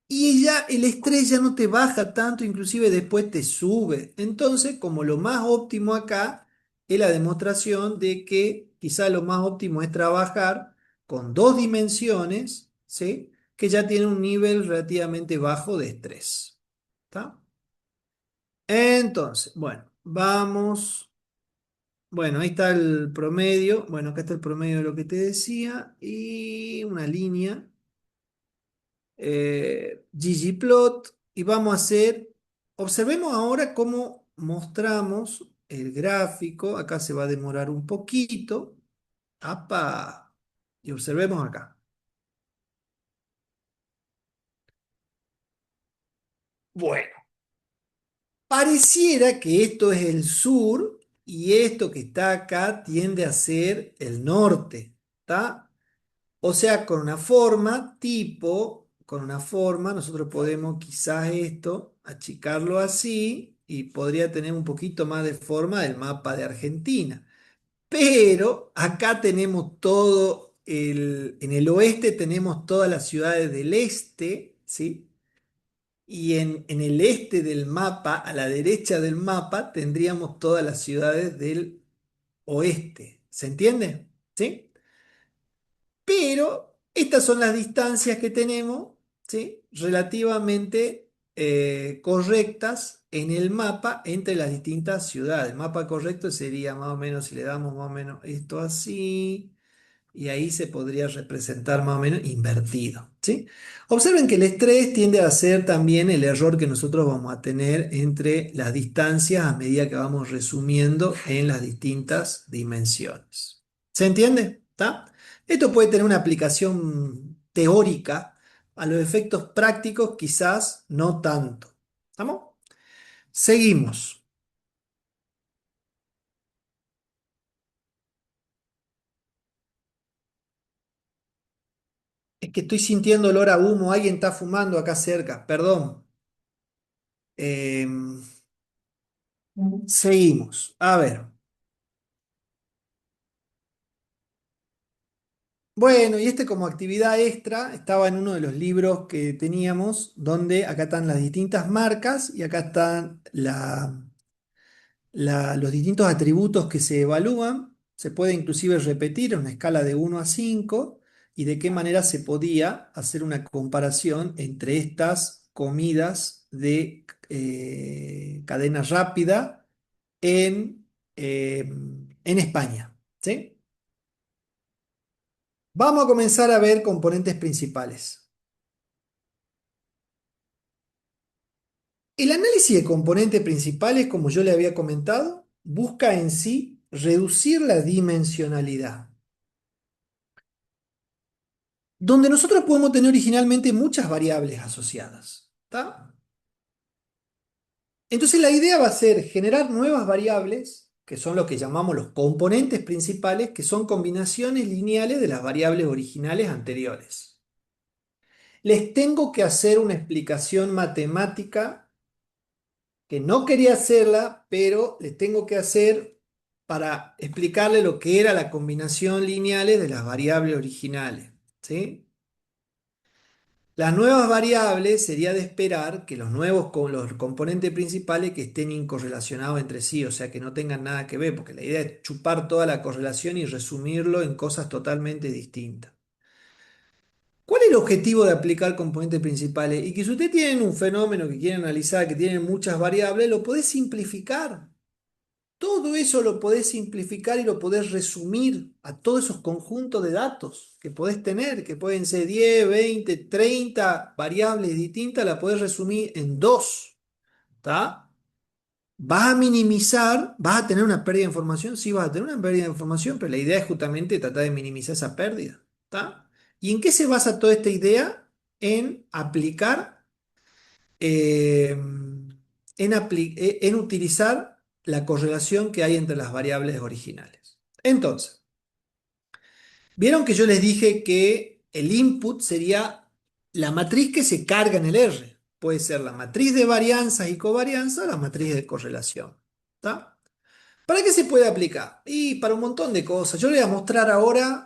Y ya el estrés ya no te baja tanto, inclusive después te sube. Entonces, como lo más óptimo acá es la demostración de que quizá lo más óptimo es trabajar con dos dimensiones, ¿sí? Que ya tiene un nivel relativamente bajo de estrés. ¿Está? Entonces, bueno, vamos. Bueno, ahí está el promedio. Bueno, acá está el promedio de lo que te decía. Y una línea. ggplot. Y vamos a hacer. Observemos ahora cómo mostramos el gráfico. Acá se va a demorar un poquito. ¡Apa! Y observemos acá. Bueno, pareciera que esto es el sur y esto que está acá tiende a ser el norte. ¿Está? O sea, con una forma tipo, con una forma, nosotros podemos quizás esto achicarlo así y podría tener un poquito más de forma del mapa de Argentina. Pero acá tenemos en el oeste tenemos todas las ciudades del este, ¿sí? Y en el este del mapa, a la derecha del mapa, tendríamos todas las ciudades del oeste. ¿Se entiende? ¿Sí? Pero estas son las distancias que tenemos, ¿sí? Relativamente correctas en el mapa entre las distintas ciudades. El mapa correcto sería más o menos, si le damos más o menos esto así, y ahí se podría representar más o menos invertido, ¿sí? Observen que el estrés tiende a ser también el error que nosotros vamos a tener entre las distancias a medida que vamos resumiendo en las distintas dimensiones. ¿Se entiende? ¿Está? Esto puede tener una aplicación teórica, a los efectos prácticos quizás no tanto. ¿Estamos? Seguimos. Es que estoy sintiendo olor a humo, alguien está fumando acá cerca, perdón. Em, Seguimos. A ver. Bueno, y este como actividad extra estaba en uno de los libros que teníamos, donde acá están las distintas marcas y acá están los distintos atributos que se evalúan. Se puede inclusive repetir en una escala de 1 a 5 y de qué manera se podía hacer una comparación entre estas comidas de cadena rápida en España. ¿Sí? Vamos a comenzar a ver componentes principales. El análisis de componentes principales, como yo le había comentado, busca en sí reducir la dimensionalidad, donde nosotros podemos tener originalmente muchas variables asociadas. ¿Está? Entonces la idea va a ser generar nuevas variables, que son lo que llamamos los componentes principales, que son combinaciones lineales de las variables originales anteriores. Les tengo que hacer una explicación matemática que no quería hacerla, pero les tengo que hacer para explicarle lo que era la combinación lineales de las variables originales. ¿Sí? Las nuevas variables sería de esperar que los nuevos con los componentes principales que estén incorrelacionados entre sí, o sea que no tengan nada que ver, porque la idea es chupar toda la correlación y resumirlo en cosas totalmente distintas. ¿Cuál es el objetivo de aplicar componentes principales? Y que si usted tiene un fenómeno que quiere analizar, que tiene muchas variables, lo podés simplificar. Todo eso lo podés simplificar y lo podés resumir a todos esos conjuntos de datos que podés tener, que pueden ser 10, 20, 30 variables distintas, la podés resumir en dos. ¿Está? ¿Vas a minimizar? ¿Vas a tener una pérdida de información? Sí, vas a tener una pérdida de información, pero la idea es justamente tratar de minimizar esa pérdida. ¿Está? ¿Y en qué se basa toda esta idea? En aplicar, en utilizar la correlación que hay entre las variables originales. Entonces, vieron que yo les dije que el input sería la matriz que se carga en el R. Puede ser la matriz de varianzas y covarianza o la matriz de correlación. ¿Está? ¿Para qué se puede aplicar? Y para un montón de cosas. Yo les voy a mostrar ahora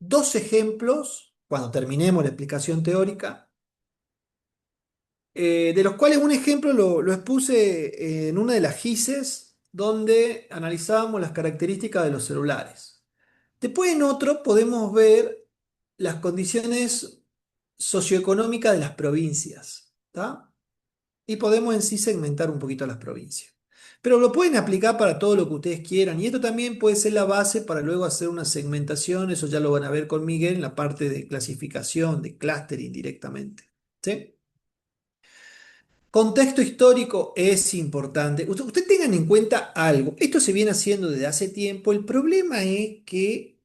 dos ejemplos, cuando terminemos la explicación teórica, de los cuales un ejemplo lo expuse en una de las GISES, donde analizábamos las características de los celulares. Después en otro podemos ver las condiciones socioeconómicas de las provincias, ¿tá? Y podemos en sí segmentar un poquito las provincias. Pero lo pueden aplicar para todo lo que ustedes quieran y esto también puede ser la base para luego hacer una segmentación, eso ya lo van a ver con Miguel en la parte de clasificación, de clustering directamente. ¿Sí? Contexto histórico es importante. Usted tengan en cuenta algo, esto se viene haciendo desde hace tiempo, el problema es que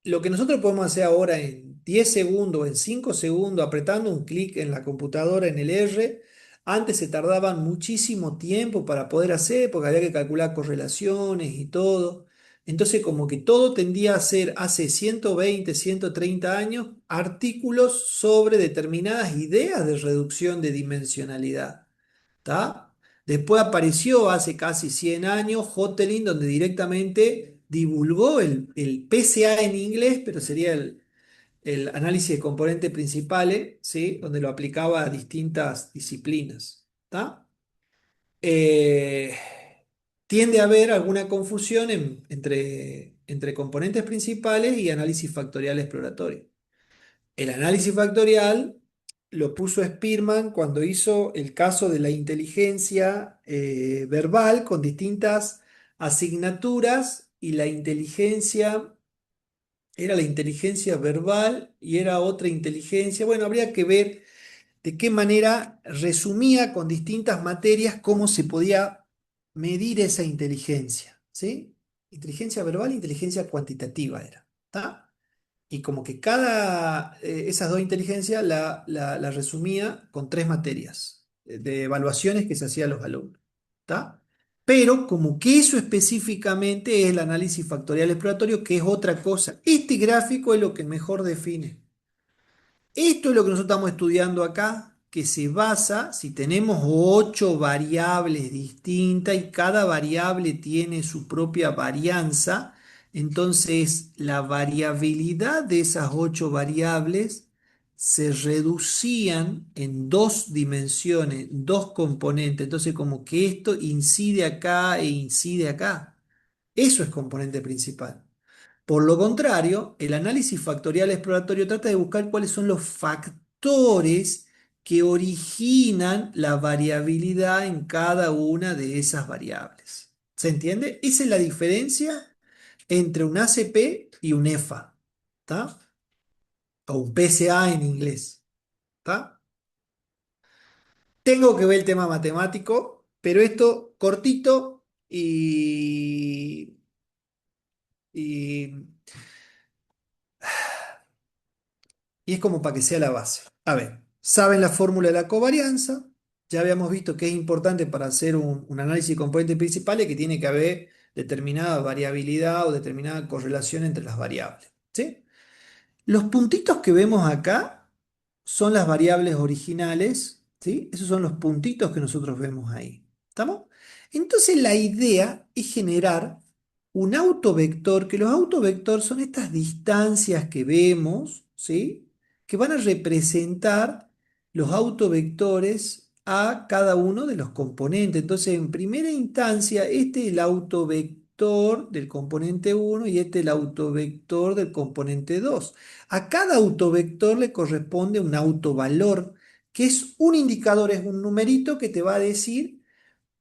lo que nosotros podemos hacer ahora en 10 segundos, en 5 segundos, apretando un clic en la computadora en el R, antes se tardaban muchísimo tiempo para poder hacer, porque había que calcular correlaciones y todo. Entonces, como que todo tendía a ser hace 120, 130 años, artículos sobre determinadas ideas de reducción de dimensionalidad. ¿Tá? Después apareció hace casi 100 años Hotelling, donde directamente divulgó el PCA en inglés, pero sería el análisis de componentes principales, ¿sí? Donde lo aplicaba a distintas disciplinas. ¿Tá? Eh, Tiende a haber alguna confusión entre componentes principales y análisis factorial exploratorio. El análisis factorial lo puso Spearman cuando hizo el caso de la inteligencia verbal con distintas asignaturas y la inteligencia era la inteligencia verbal y era otra inteligencia. Bueno, habría que ver de qué manera resumía con distintas materias cómo se podía medir esa inteligencia, ¿sí? Inteligencia verbal e inteligencia cuantitativa era, ¿tá? Y como que esas dos inteligencias la resumía con tres materias de evaluaciones que se hacían a los alumnos. ¿Tá? Pero como que eso específicamente es el análisis factorial exploratorio, que es otra cosa. Este gráfico es lo que mejor define. Esto es lo que nosotros estamos estudiando acá, que se basa, si tenemos 8 variables distintas y cada variable tiene su propia varianza, entonces la variabilidad de esas 8 variables se reducían en dos dimensiones, dos componentes. Entonces como que esto incide acá e incide acá. Eso es componente principal. Por lo contrario, el análisis factorial exploratorio trata de buscar cuáles son los factores que originan la variabilidad en cada una de esas variables. ¿Se entiende? Esa es la diferencia entre un ACP y un EFA, ¿tá? O un PCA en inglés, ¿tá? Tengo que ver el tema matemático, pero esto cortito y y es como para que sea la base. A ver, saben la fórmula de la covarianza. Ya habíamos visto que es importante para hacer un análisis de componentes principales que tiene que haber determinada variabilidad o determinada correlación entre las variables. ¿Sí? Los puntitos que vemos acá son las variables originales, ¿sí? Esos son los puntitos que nosotros vemos ahí. ¿Estamos? Entonces la idea es generar un autovector, que los autovectores son estas distancias que vemos, ¿sí? Que van a representar los autovectores a cada uno de los componentes. Entonces, en primera instancia, este es el autovector autovector del componente 1 y este el autovector del componente 2. A cada autovector le corresponde un autovalor, que es un indicador, es un numerito que te va a decir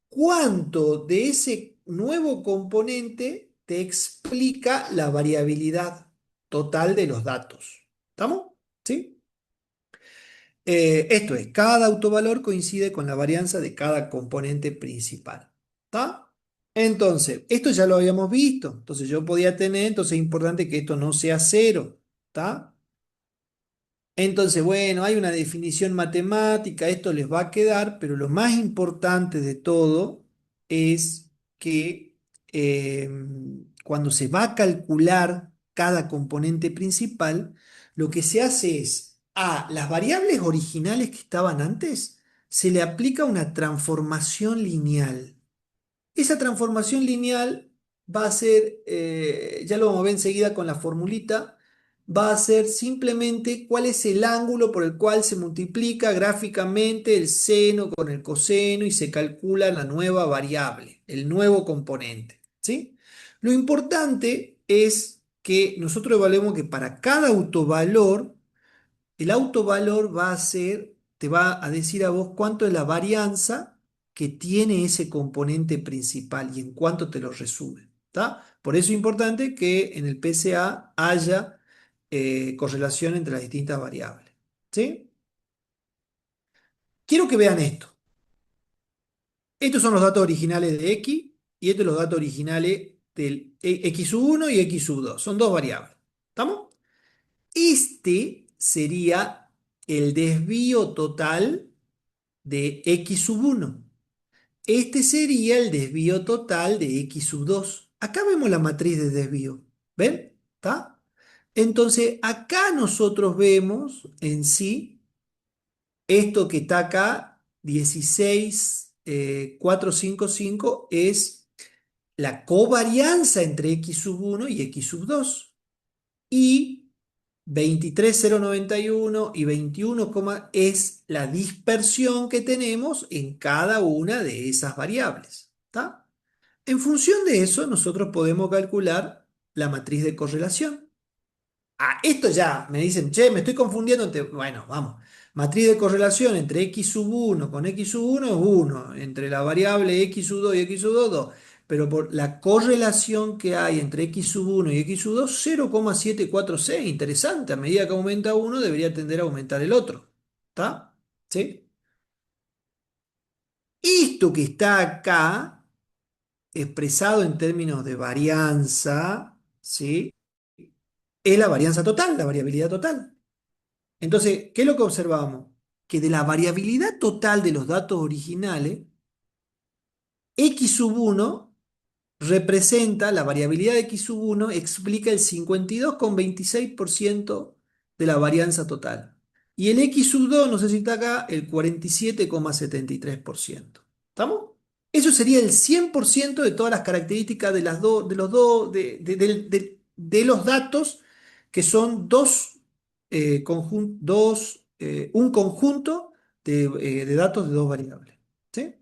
cuánto de ese nuevo componente te explica la variabilidad total de los datos. ¿Estamos? ¿Sí? Esto es, cada autovalor coincide con la varianza de cada componente principal. ¿Está? Entonces, esto ya lo habíamos visto. Entonces yo podía tener, entonces es importante que esto no sea cero. ¿Está? Entonces, bueno, hay una definición matemática, esto les va a quedar, pero lo más importante de todo es que eh, cuando se va a calcular cada componente principal, lo que se hace es a las variables originales que estaban antes, se le aplica una transformación lineal. Esa transformación lineal va a ser, ya lo vamos a ver enseguida con la formulita, va a ser simplemente cuál es el ángulo por el cual se multiplica gráficamente el seno con el coseno y se calcula la nueva variable, el nuevo componente. ¿Sí? Lo importante es que nosotros evaluemos que para cada autovalor, el autovalor va a ser, te va a decir a vos cuánto es la varianza que tiene ese componente principal y en cuánto te lo resume. ¿Tá? Por eso es importante que en el PCA haya correlación entre las distintas variables. ¿Sí? Quiero que vean esto. Estos son los datos originales de X y estos son los datos originales del X1 y X2. Son dos variables. ¿Estamos? Este sería el desvío total de x sub 1. Este sería el desvío total de x sub 2. Acá vemos la matriz de desvío. ¿Ven? ¿Está? Entonces, acá nosotros vemos en sí esto que está acá, 16,455, es la covarianza entre x sub 1 y x sub 2. Y 23,091 y 21, es la dispersión que tenemos en cada una de esas variables. ¿Está? En función de eso, nosotros podemos calcular la matriz de correlación. Ah, esto ya me dicen, che, me estoy confundiendo. Bueno, vamos. Matriz de correlación entre x sub 1 con x sub 1 es 1, entre la variable x sub 2 y x sub 2, 2. Pero por la correlación que hay entre x sub 1 y x sub 2, 0,746. Interesante, a medida que aumenta uno, debería tender a aumentar el otro. ¿Está? ¿Sí? Esto que está acá, expresado en términos de varianza, ¿sí? Es la varianza total, la variabilidad total. Entonces, ¿qué es lo que observamos? Que de la variabilidad total de los datos originales, x sub 1 representa, la variabilidad de x sub 1 explica el 52,26% de la varianza total. Y el x sub 2, no sé si está acá, el 47,73%. ¿Estamos? Eso sería el 100% de todas las características de, de los dos, de los datos que son un conjunto de datos de dos variables. ¿Sí?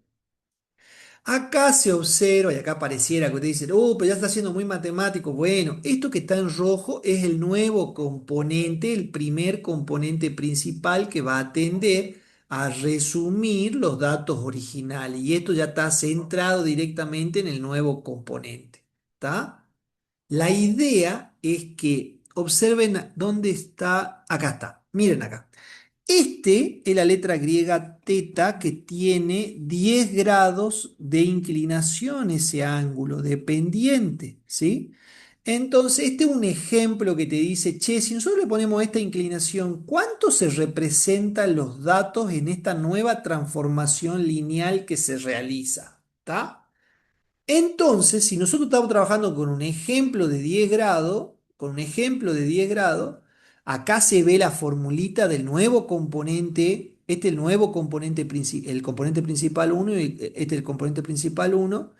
Acá se observa, y acá pareciera que ustedes dicen, pero ya está siendo muy matemático. Bueno, esto que está en rojo es el nuevo componente, el primer componente principal que va a tender a resumir los datos originales. Y esto ya está centrado directamente en el nuevo componente. ¿Está? La idea es que observen dónde está. Acá está. Miren acá. Este es la letra griega teta que tiene 10 grados de inclinación ese ángulo dependiente, ¿sí? Entonces, este es un ejemplo que te dice, che, si nosotros le ponemos esta inclinación, ¿cuánto se representan los datos en esta nueva transformación lineal que se realiza? ¿Está? Entonces, si nosotros estamos trabajando con un ejemplo de 10 grados, con un ejemplo de 10 grados, acá se ve la formulita del nuevo componente, este es el nuevo componente, el componente principal uno y este es el componente principal uno,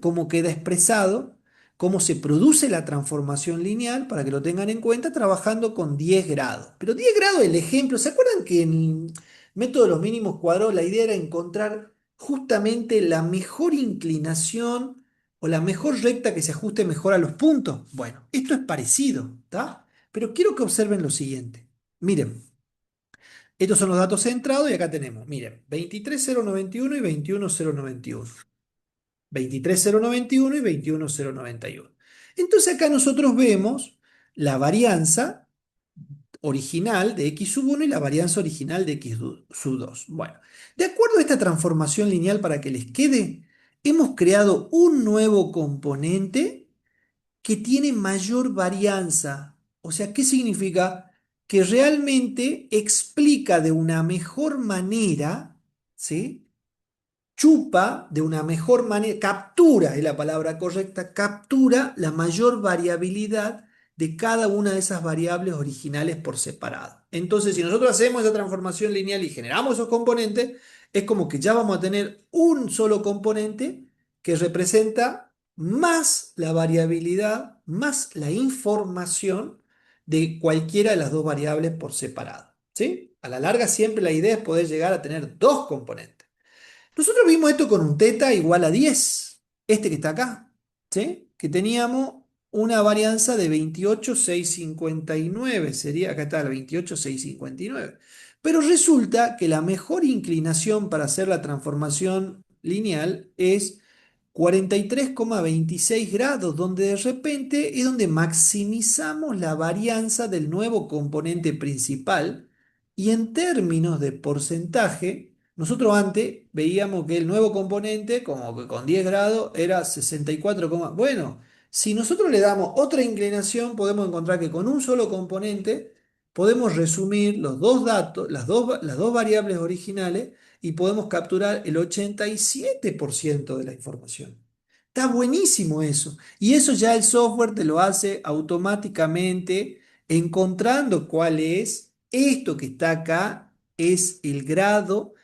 cómo queda expresado, cómo se produce la transformación lineal, para que lo tengan en cuenta, trabajando con 10 grados. Pero 10 grados, el ejemplo, ¿se acuerdan que en el método de los mínimos cuadrados la idea era encontrar justamente la mejor inclinación o la mejor recta que se ajuste mejor a los puntos. Bueno, esto es parecido, ¿está? Pero quiero que observen lo siguiente. Miren, estos son los datos centrados y acá tenemos, miren, 23.091 y 21.091. 23.091 y 21.091. Entonces acá nosotros vemos la varianza original de x sub 1 y la varianza original de x sub 2. Bueno, de acuerdo a esta transformación lineal para que les quede, hemos creado un nuevo componente que tiene mayor varianza. O sea, ¿qué significa? Que realmente explica de una mejor manera, ¿sí? Chupa de una mejor manera, captura, es la palabra correcta, captura la mayor variabilidad de cada una de esas variables originales por separado. Entonces, si nosotros hacemos esa transformación lineal y generamos esos componentes, es como que ya vamos a tener un solo componente que representa más la variabilidad, más la información de cualquiera de las dos variables por separado. ¿Sí? A la larga siempre la idea es poder llegar a tener dos componentes. Nosotros vimos esto con un teta igual a 10, este que está acá, ¿sí? Que teníamos una varianza de 28.659, sería, acá está, la 28.659. Pero resulta que la mejor inclinación para hacer la transformación lineal es 43,26 grados, donde de repente es donde maximizamos la varianza del nuevo componente principal y en términos de porcentaje, nosotros antes veíamos que el nuevo componente, como que con 10 grados, era 64, bueno, si nosotros le damos otra inclinación, podemos encontrar que con un solo componente podemos resumir los dos datos, las dos variables originales y podemos capturar el 87% de la información. Está buenísimo eso. Y eso ya el software te lo hace automáticamente encontrando cuál es esto que está acá, es el grado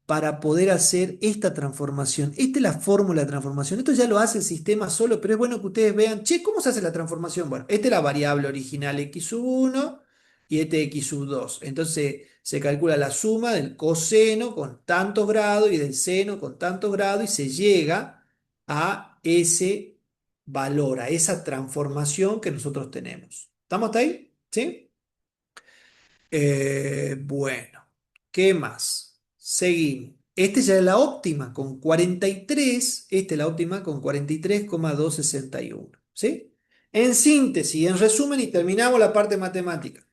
para poder hacer esta transformación. Esta es la fórmula de transformación. Esto ya lo hace el sistema solo, pero es bueno que ustedes vean, che, ¿cómo se hace la transformación? Bueno, esta es la variable original x sub 1 y este x sub 2. Entonces se calcula la suma del coseno con tantos grados y del seno con tantos grados y se llega a ese valor, a esa transformación que nosotros tenemos. ¿Estamos hasta ahí? ¿Sí? Bueno, ¿qué más? Seguimos. Esta ya es la óptima con 43, esta es la óptima con 43,261. ¿Sí? En síntesis, en resumen, y terminamos la parte matemática.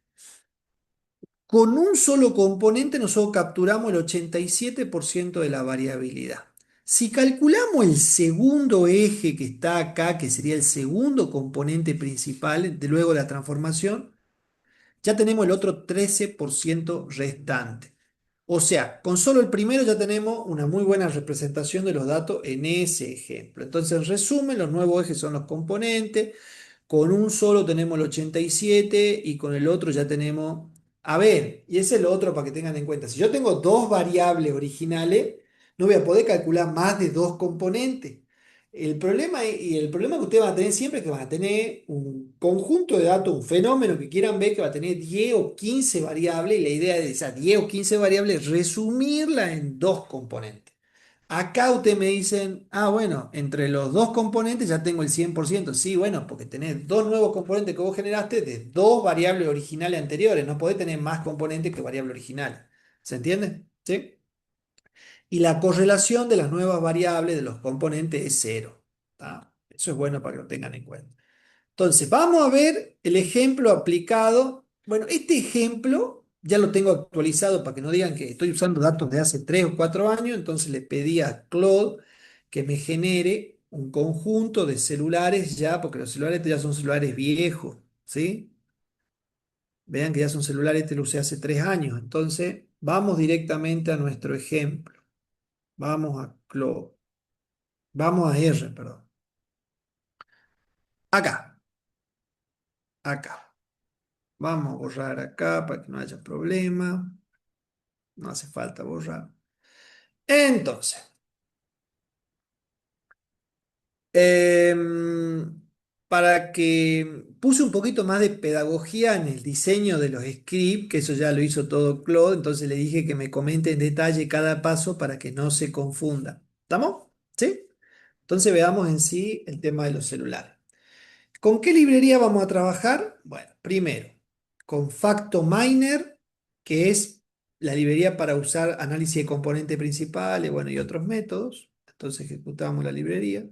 Con un solo componente nosotros capturamos el 87% de la variabilidad. Si calculamos el segundo eje que está acá, que sería el segundo componente principal de luego la transformación, ya tenemos el otro 13% restante. O sea, con solo el primero ya tenemos una muy buena representación de los datos en ese ejemplo. Entonces, en resumen, los nuevos ejes son los componentes. Con un solo tenemos el 87 y con el otro ya tenemos... A ver, y ese es lo otro para que tengan en cuenta. Si yo tengo dos variables originales, no voy a poder calcular más de dos componentes. El problema que ustedes van a tener siempre es que van a tener un conjunto de datos, un fenómeno que quieran ver que va a tener 10 o 15 variables y la idea de esas 10 o 15 variables es resumirla en dos componentes. Acá ustedes me dicen, ah, bueno, entre los dos componentes ya tengo el 100%. Sí, bueno, porque tenés dos nuevos componentes que vos generaste de dos variables originales anteriores. No podés tener más componentes que variables originales. ¿Se entiende? ¿Sí? Y la correlación de las nuevas variables de los componentes es cero. ¿Tá? Eso es bueno para que lo tengan en cuenta. Entonces, vamos a ver el ejemplo aplicado. Bueno, este ejemplo ya lo tengo actualizado para que no digan que estoy usando datos de hace 3 o 4 años. Entonces le pedí a Claude que me genere un conjunto de celulares ya, porque los celulares ya son celulares viejos, ¿sí? Vean que ya son celulares, este lo usé hace 3 años. Entonces, vamos directamente a nuestro ejemplo. Vamos a Claude. Vamos a R, perdón. Acá, acá. Vamos a borrar acá para que no haya problema. No hace falta borrar. Entonces, para que puse un poquito más de pedagogía en el diseño de los scripts, que eso ya lo hizo todo Claude, entonces le dije que me comente en detalle cada paso para que no se confunda. ¿Estamos? ¿Sí? Entonces veamos en sí el tema de los celulares. ¿Con qué librería vamos a trabajar? Bueno, primero, con FactoMiner, que es la librería para usar análisis de componentes principales, bueno, y otros métodos. Entonces ejecutamos la librería.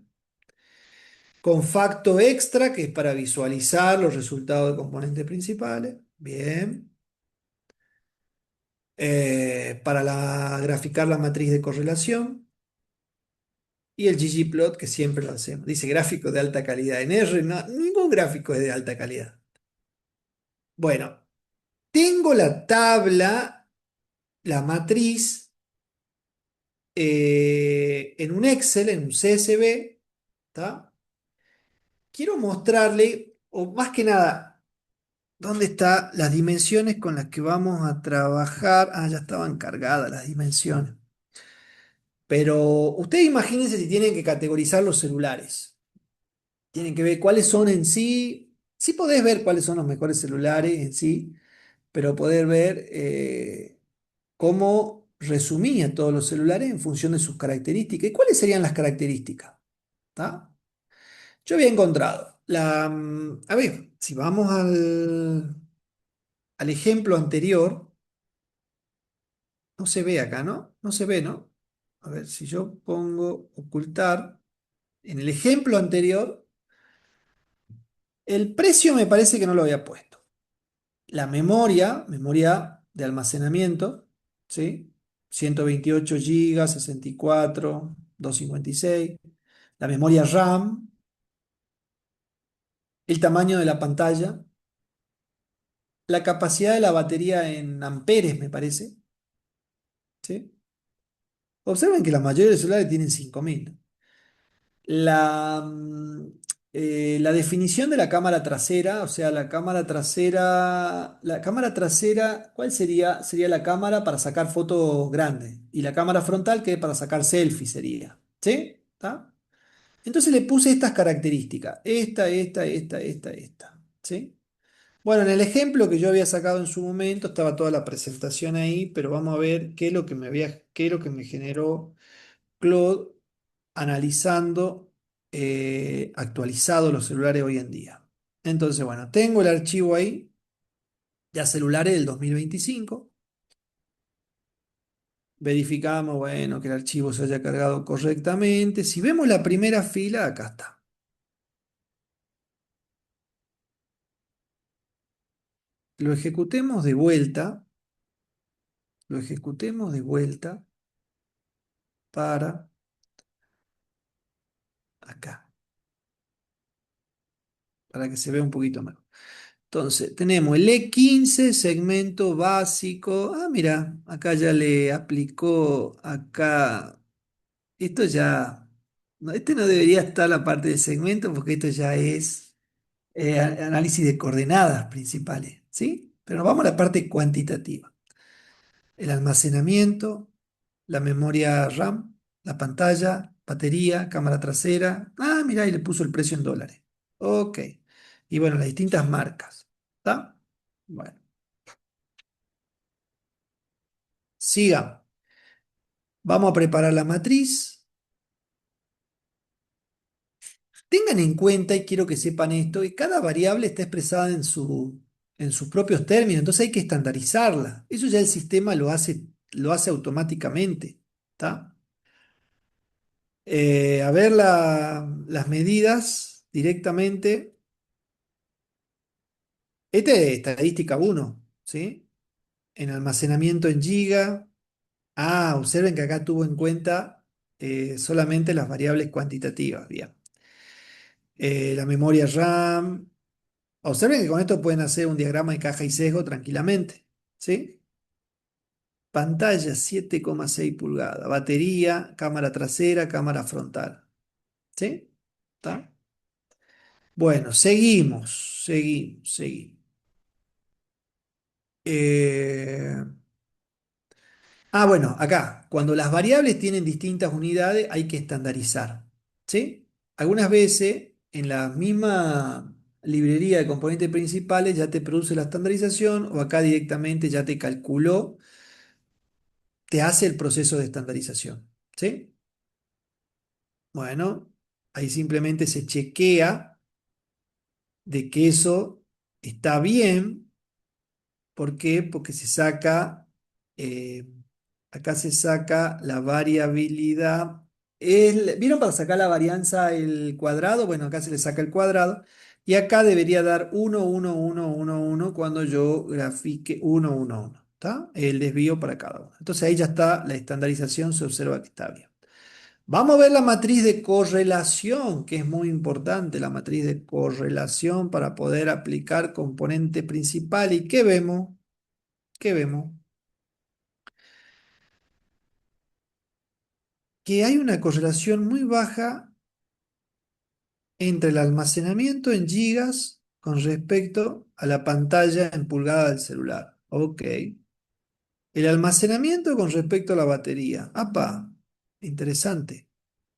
Con Facto Extra, que es para visualizar los resultados de componentes principales. Bien. Para graficar la matriz de correlación. Y el ggplot, que siempre lo hacemos. Dice gráfico de alta calidad. En R, no, ningún gráfico es de alta calidad. Bueno, tengo la tabla, la matriz, en un Excel, en un CSV. ¿Tá? Quiero mostrarle, o más que nada, dónde están las dimensiones con las que vamos a trabajar. Ah, ya estaban cargadas las dimensiones. Pero ustedes imagínense si tienen que categorizar los celulares. Tienen que ver cuáles son en sí. Sí podés ver cuáles son los mejores celulares en sí, pero poder ver cómo resumía todos los celulares en función de sus características. ¿Y cuáles serían las características? ¿Tá? Yo había encontrado a ver, si vamos al ejemplo anterior, no se ve acá, ¿no? No se ve, ¿no? A ver, si yo pongo ocultar, en el ejemplo anterior, el precio me parece que no lo había puesto. La memoria de almacenamiento, ¿sí? 128 gigas, 64, 256. La memoria RAM, el tamaño de la pantalla, la capacidad de la batería en amperes, me parece, ¿sí? Observen que la mayoría de los celulares tienen 5000. La, mm, la definición de la cámara trasera, o sea, la cámara trasera, ¿cuál sería? Sería la cámara para sacar fotos grandes y la cámara frontal que es para sacar selfies sería, ¿sí? ¿Está? Entonces le puse estas características, esta, ¿sí? Bueno, en el ejemplo que yo había sacado en su momento estaba toda la presentación ahí, pero vamos a ver qué es lo que me generó Claude analizando, actualizado los celulares hoy en día. Entonces, bueno, tengo el archivo ahí, ya celulares del 2025. Verificamos, bueno, que el archivo se haya cargado correctamente. Si vemos la primera fila, acá está. Lo ejecutemos de vuelta, lo ejecutemos de vuelta para acá, para que se vea un poquito mejor. Entonces, tenemos el E15, segmento básico. Ah, mira, acá ya le aplicó acá. Esto ya, no, este no debería estar la parte de segmento porque esto ya es análisis de coordenadas principales, ¿sí? Pero vamos a la parte cuantitativa. El almacenamiento, la memoria RAM, la pantalla, batería, cámara trasera. Ah, mira, y le puso el precio en dólares. Ok. Y bueno, las distintas marcas. ¿Está? Bueno, sigamos. Vamos a preparar la matriz. Tengan en cuenta, y quiero que sepan esto, que cada variable está expresada en sus propios términos, entonces hay que estandarizarla. Eso ya el sistema lo hace automáticamente. ¿Está? A ver las medidas directamente. Esta es estadística 1, ¿sí? En almacenamiento en giga. Ah, observen que acá tuvo en cuenta solamente las variables cuantitativas. Bien. La memoria RAM. Observen que con esto pueden hacer un diagrama de caja y sesgo tranquilamente, ¿sí? Pantalla 7,6 pulgadas, batería, cámara trasera, cámara frontal, ¿sí? ¿Está? Bueno, seguimos. Eh, bueno, acá, cuando las variables tienen distintas unidades, hay que estandarizar, ¿sí? Algunas veces, en la misma librería de componentes principales, ya te produce la estandarización o acá directamente ya te calculó, te hace el proceso de estandarización, ¿sí? Bueno. Ahí simplemente se chequea de que eso está bien. ¿Por qué? Porque se saca, eh, acá se saca la variabilidad. ¿Vieron para sacar la varianza el cuadrado? Bueno, acá se le saca el cuadrado. Y acá debería dar 1, 1, 1, 1, 1 cuando yo grafique 1, 1, 1. ¿Está? El desvío para cada uno. Entonces ahí ya está la estandarización, se observa que está bien. Vamos a ver la matriz de correlación, que es muy importante, la matriz de correlación para poder aplicar componente principal. ¿Y qué vemos? ¿Qué vemos? Que hay una correlación muy baja entre el almacenamiento en gigas con respecto a la pantalla en pulgada del celular. Ok. El almacenamiento con respecto a la batería. ¡Apa! Interesante.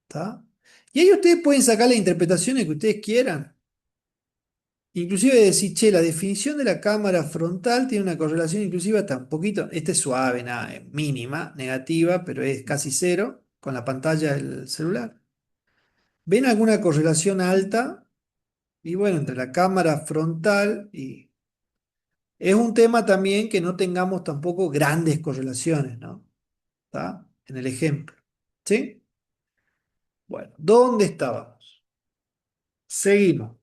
¿Está? Y ahí ustedes pueden sacar las interpretaciones que ustedes quieran. Inclusive decir, che, la definición de la cámara frontal tiene una correlación inclusive hasta un poquito, este es suave, nada, es mínima, negativa, pero es casi cero con la pantalla del celular. ¿Ven alguna correlación alta? Y bueno, entre la cámara frontal y... Es un tema también que no tengamos tampoco grandes correlaciones, ¿no? ¿Está? En el ejemplo. ¿Sí? Bueno, ¿dónde estábamos? Seguimos.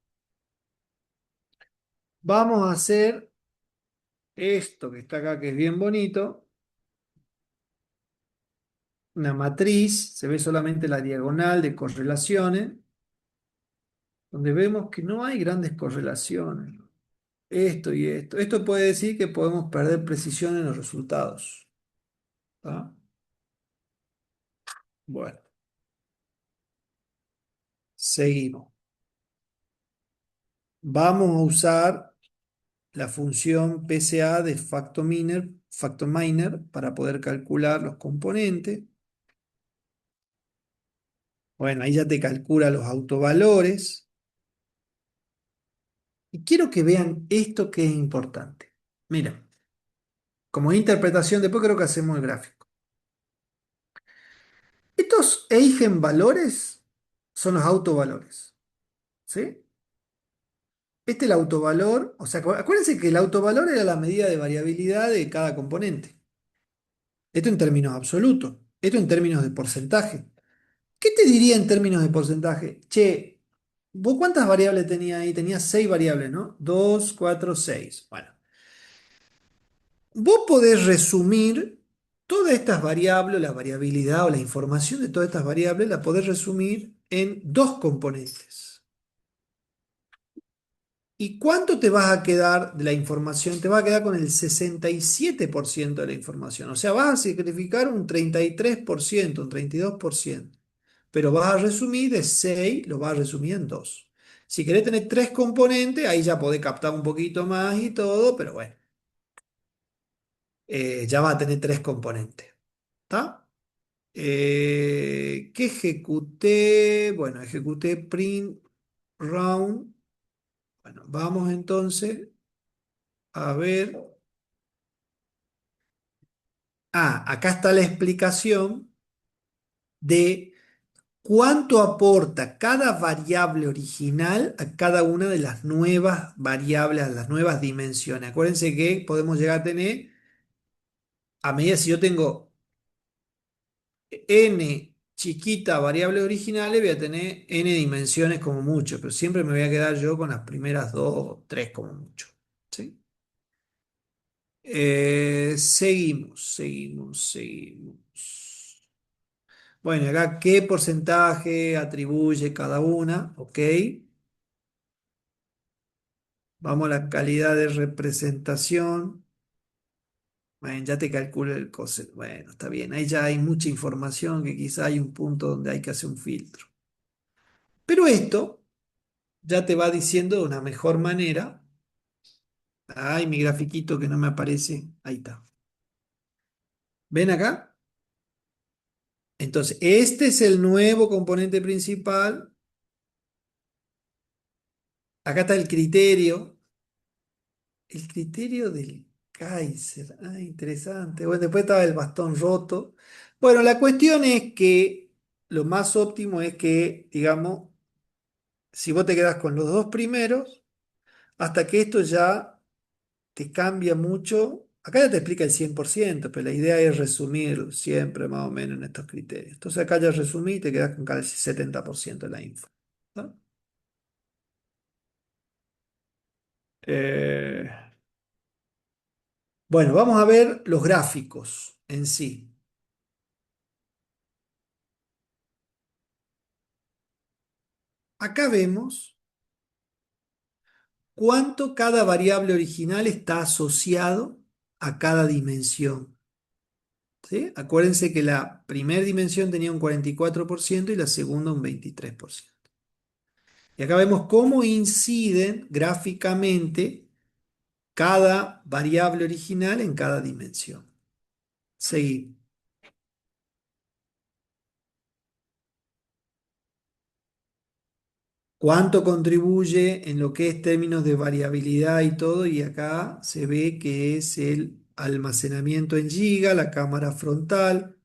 Vamos a hacer esto que está acá, que es bien bonito. Una matriz, se ve solamente la diagonal de correlaciones, donde vemos que no hay grandes correlaciones. Esto y esto. Esto puede decir que podemos perder precisión en los resultados. ¿Tá? Bueno, seguimos. Vamos a usar la función PCA de Factominer para poder calcular los componentes. Bueno, ahí ya te calcula los autovalores. Y quiero que vean esto que es importante. Mira, como interpretación, después creo que hacemos el gráfico. Estos eigenvalores son los autovalores. ¿Sí? Este es el autovalor, o sea, acuérdense que el autovalor era la medida de variabilidad de cada componente. Esto en términos absolutos, esto en términos de porcentaje. ¿Qué te diría en términos de porcentaje? Che, ¿vos cuántas variables tenías ahí? Tenías 6 variables, ¿no? 2, 4, 6. Bueno, vos podés resumir todas estas variables, la variabilidad o la información de todas estas variables, la podés resumir en dos componentes. ¿Y cuánto te vas a quedar de la información? Te vas a quedar con el 67% de la información. O sea, vas a sacrificar un 33%, un 32%. Pero vas a resumir de 6, lo vas a resumir en 2. Si querés tener tres componentes, ahí ya podés captar un poquito más y todo, pero bueno, ya vas a tener tres componentes. ¿Está? ¿Qué ejecuté? Bueno, ejecuté print round. Bueno, vamos entonces a ver. Acá está la explicación de cuánto aporta cada variable original a cada una de las nuevas variables, a las nuevas dimensiones. Acuérdense que podemos llegar a tener, a medida si yo tengo n chiquita variables originales, voy a tener n dimensiones como mucho, pero siempre me voy a quedar yo con las primeras dos o tres como mucho. ¿Sí? Seguimos. Bueno, acá qué porcentaje atribuye cada una, ¿ok? Vamos a la calidad de representación. Bueno, ya te calculo el coset. Bueno, está bien. Ahí ya hay mucha información que quizá hay un punto donde hay que hacer un filtro. Pero esto ya te va diciendo de una mejor manera. Ay, mi grafiquito que no me aparece. Ahí está. ¿Ven acá? Entonces, este es el nuevo componente principal. Acá está el criterio. El criterio del Kaiser. Ah, interesante. Bueno, después estaba el bastón roto. Bueno, la cuestión es que lo más óptimo es que, digamos, si vos te quedás con los dos primeros, hasta que esto ya te cambia mucho. Acá ya te explica el 100%, pero la idea es resumir siempre más o menos en estos criterios. Entonces acá ya resumí y te quedas con casi 70% de la info. ¿No? Eh, bueno, vamos a ver los gráficos en sí. Acá vemos cuánto cada variable original está asociado a cada dimensión. ¿Sí? Acuérdense que la primera dimensión tenía un 44% y la segunda un 23%. Y acá vemos cómo inciden gráficamente cada variable original en cada dimensión. Seguimos. ¿Cuánto contribuye en lo que es términos de variabilidad y todo? Y acá se ve que es el almacenamiento en giga, la cámara frontal,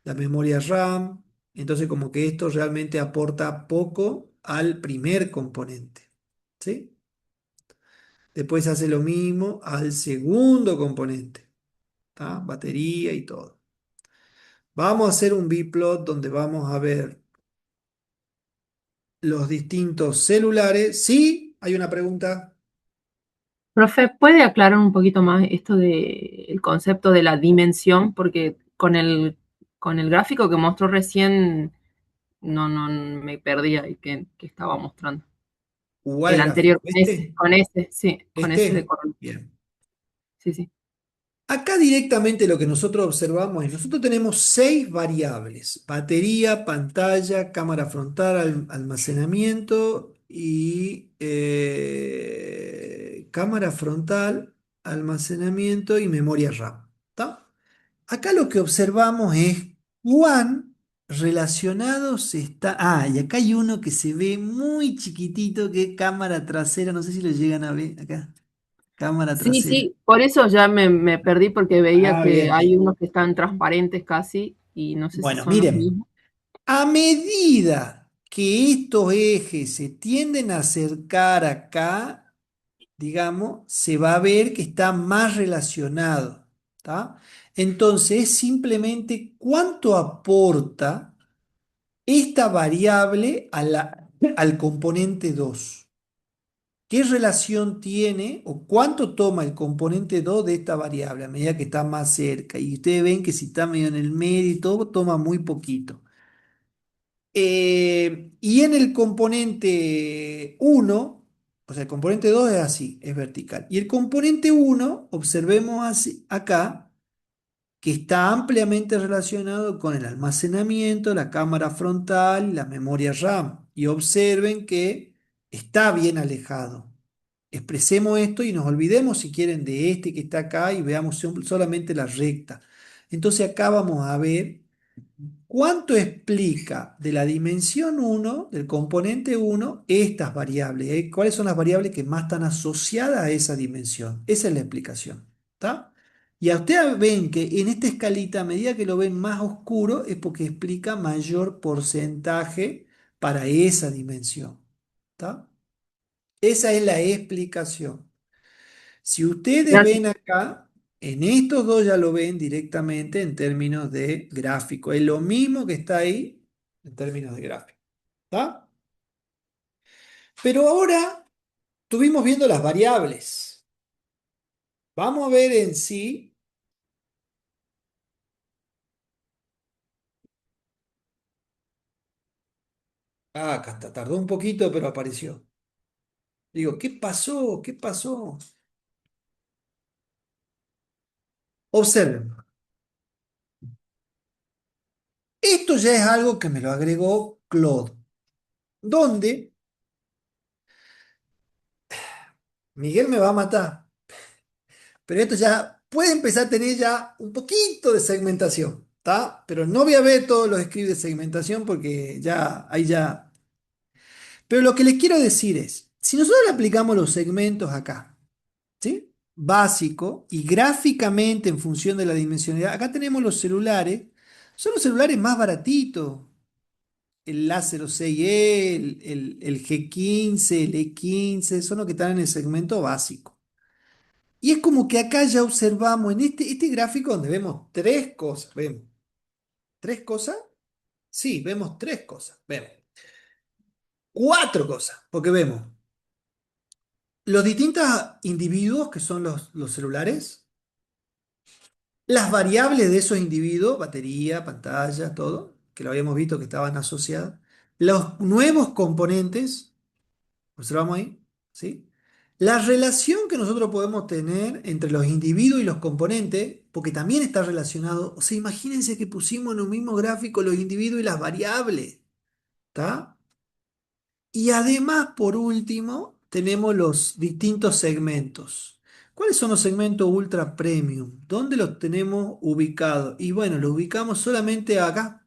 la memoria RAM. Entonces, como que esto realmente aporta poco al primer componente. ¿Sí? Después hace lo mismo al segundo componente. ¿Tá? Batería y todo. Vamos a hacer un biplot donde vamos a ver los distintos celulares. Sí, hay una pregunta. Profe, ¿puede aclarar un poquito más esto de el concepto de la dimensión? Porque con el gráfico que mostró recién, no me perdí ahí que estaba mostrando. ¿Cuál El anterior, gráfico? ¿Este? sí, con ese de ¿Este? color. Bien. Sí, sí. Acá directamente lo que nosotros observamos es, nosotros tenemos seis variables: batería, pantalla, cámara frontal, almacenamiento y cámara frontal, almacenamiento y memoria RAM. ¿Tá? Acá lo que observamos es cuán relacionados está. Ah, y acá hay uno que se ve muy chiquitito, que es cámara trasera. No sé si lo llegan a ver acá. Cámara Sí, trasera. sí, por eso ya me perdí porque veía Ah, que bien, hay bien. unos que están transparentes casi y no sé si Bueno, son los miren, mismos. a medida que estos ejes se tienden a acercar acá, digamos, se va a ver que está más relacionado. ¿Tá? Entonces, es simplemente cuánto aporta esta variable al componente 2. ¿Qué relación tiene o cuánto toma el componente 2 de esta variable a medida que está más cerca? Y ustedes ven que si está medio en el medio y todo, toma muy poquito. Y en el componente uno, o sea, el componente 2 es así, es vertical. Y el componente uno, observemos acá, que está ampliamente relacionado con el almacenamiento, la cámara frontal y la memoria RAM. Y observen que está bien alejado. Expresemos esto y nos olvidemos, si quieren, de este que está acá y veamos solamente la recta. Entonces acá vamos a ver cuánto explica de la dimensión uno, del componente uno, estas variables. ¿Cuáles son las variables que más están asociadas a esa dimensión? Esa es la explicación. ¿Está? Y a ustedes ven que en esta escalita, a medida que lo ven más oscuro, es porque explica mayor porcentaje para esa dimensión. ¿Está? Esa es la explicación. Si ustedes Gracias. ven acá, en estos dos ya lo ven directamente en términos de gráfico. Es lo mismo que está ahí en términos de gráfico. ¿Está? Pero ahora estuvimos viendo las variables. Vamos a ver en sí. Ah, acá está, tardó un poquito, pero apareció. Digo, ¿qué pasó? ¿Qué pasó? Observen. Esto ya es algo que me lo agregó Claude, donde Miguel me va a matar. Pero esto ya puede empezar a tener ya un poquito de segmentación, ¿está? Pero no voy a ver todos los scripts de segmentación porque ya ahí ya. Pero lo que les quiero decir es, si nosotros le aplicamos los segmentos acá, ¿sí? Básico y gráficamente en función de la dimensionalidad, acá tenemos los celulares, son los celulares más baratitos. el A06E, el G15, el E15, son los que están en el segmento básico. Y es como que acá ya observamos en este gráfico donde vemos tres cosas. ¿Vemos tres cosas? Sí, vemos tres cosas. Vemos cuatro cosas, porque vemos los distintos individuos que son los celulares, las variables de esos individuos, batería, pantalla, todo, que lo habíamos visto que estaban asociadas, los nuevos componentes, observamos ahí, ¿sí? La relación que nosotros podemos tener entre los individuos y los componentes, porque también está relacionado, o sea, imagínense que pusimos en un mismo gráfico los individuos y las variables, ¿está? Y además, por último, tenemos los distintos segmentos. ¿Cuáles son los segmentos ultra premium? ¿Dónde los tenemos ubicados? Y bueno, los ubicamos solamente acá.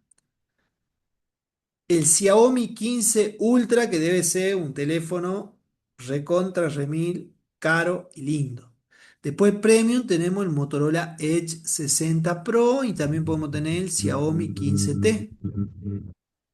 El Xiaomi 15 Ultra, que debe ser un teléfono recontra remil, caro y lindo. Después premium tenemos el Motorola Edge 60 Pro y también podemos tener el Xiaomi 15T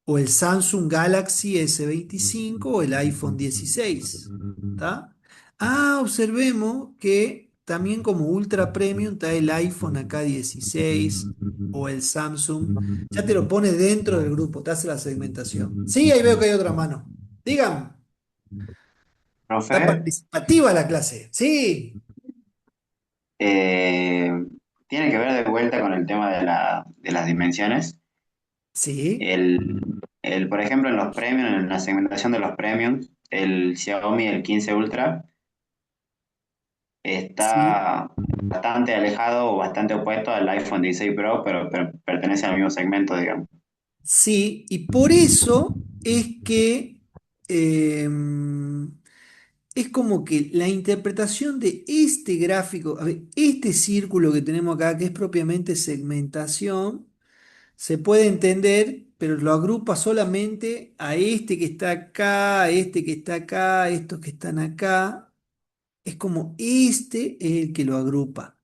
o el Samsung Galaxy S25 o el iPhone 16. ¿Tá? Ah, observemos que también como ultra premium está el iPhone acá 16 o el Samsung. Ya te lo pone dentro del grupo, te hace la segmentación. Sí, ahí veo que hay otra mano. Digan, está Profe, participativa la clase. Sí, eh, tiene que ver de vuelta con el tema de las dimensiones. sí, Por ejemplo, en los premium, en la segmentación de los premiums, el Xiaomi, el 15 Ultra, sí. está bastante alejado o bastante opuesto al iPhone 16 Pro, pero pertenece al mismo segmento, digamos. Sí, y por eso es que es como que la interpretación de este gráfico, a ver, este círculo que tenemos acá, que es propiamente segmentación, se puede entender, pero lo agrupa solamente a este que está acá, a este que está acá, a estos que están acá. Es como este es el que lo agrupa.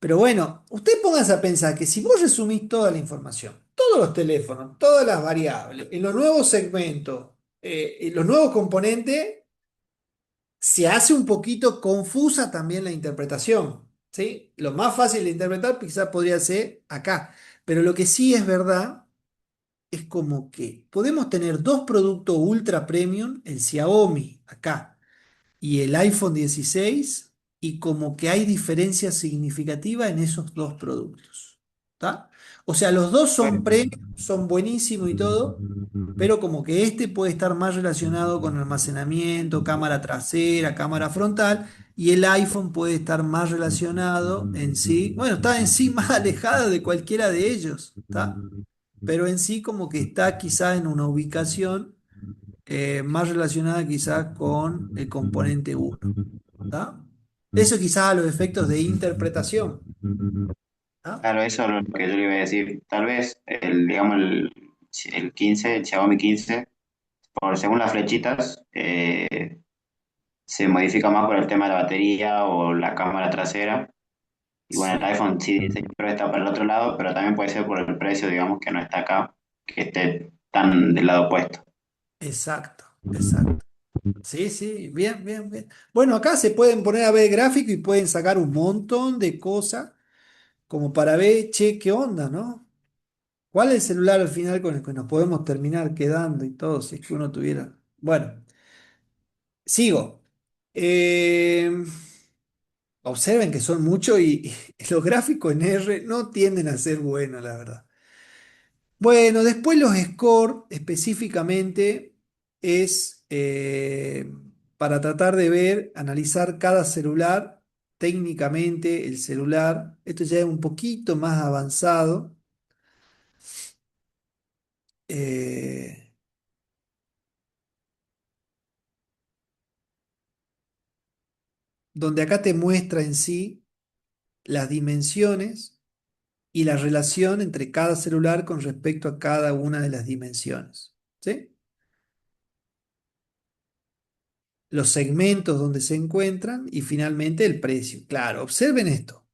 Pero bueno, usted póngase a pensar que si vos resumís toda la información, todos los teléfonos, todas las variables, en los nuevos segmentos, en los nuevos componentes, se hace un poquito confusa también la interpretación, ¿sí? Lo más fácil de interpretar quizás podría ser acá, pero lo que sí es verdad es como que podemos tener dos productos ultra premium, el Xiaomi acá y el iPhone 16 y como que hay diferencia significativa en esos dos productos. ¿Está? O sea, los dos Pues, son premium, son buenísimos y todo, pero como que este puede estar más relacionado con almacenamiento, cámara trasera, cámara frontal, y el iPhone puede estar más relacionado en sí, bueno, está en sí más alejada de cualquiera de ellos, ¿está? Pero en sí como que está quizá en una ubicación más relacionada quizás con el componente uno, ¿tá? Eso quizás a los efectos de interpretación, ¿tá? claro, eso es lo que yo le iba a decir. Tal vez digamos, el 15, el Xiaomi 15, según las flechitas, se modifica más por el tema de la batería o la cámara trasera. Y bueno, el Sí, iPhone sí dice que Pro está por el otro lado, pero también puede ser por el precio, digamos, que no está acá, que esté tan del lado opuesto. exacto, exacto. Sí, sí, bien, bien, bien. Bueno, acá se pueden poner a ver el gráfico y pueden sacar un montón de cosas como para ver, che, qué onda, ¿no? ¿Cuál es el celular al final con el que nos podemos terminar quedando y todo, si es que uno tuviera? Bueno, sigo. Eh, Observen que son muchos y los gráficos en R no tienden a ser buenos, la verdad. Bueno, después los score específicamente es para tratar de ver, analizar cada celular, técnicamente el celular. Esto ya es un poquito más avanzado, eh, donde acá te muestra en sí las dimensiones y la relación entre cada celular con respecto a cada una de las dimensiones. ¿Sí? Los segmentos donde se encuentran y finalmente el precio. Claro, observen esto.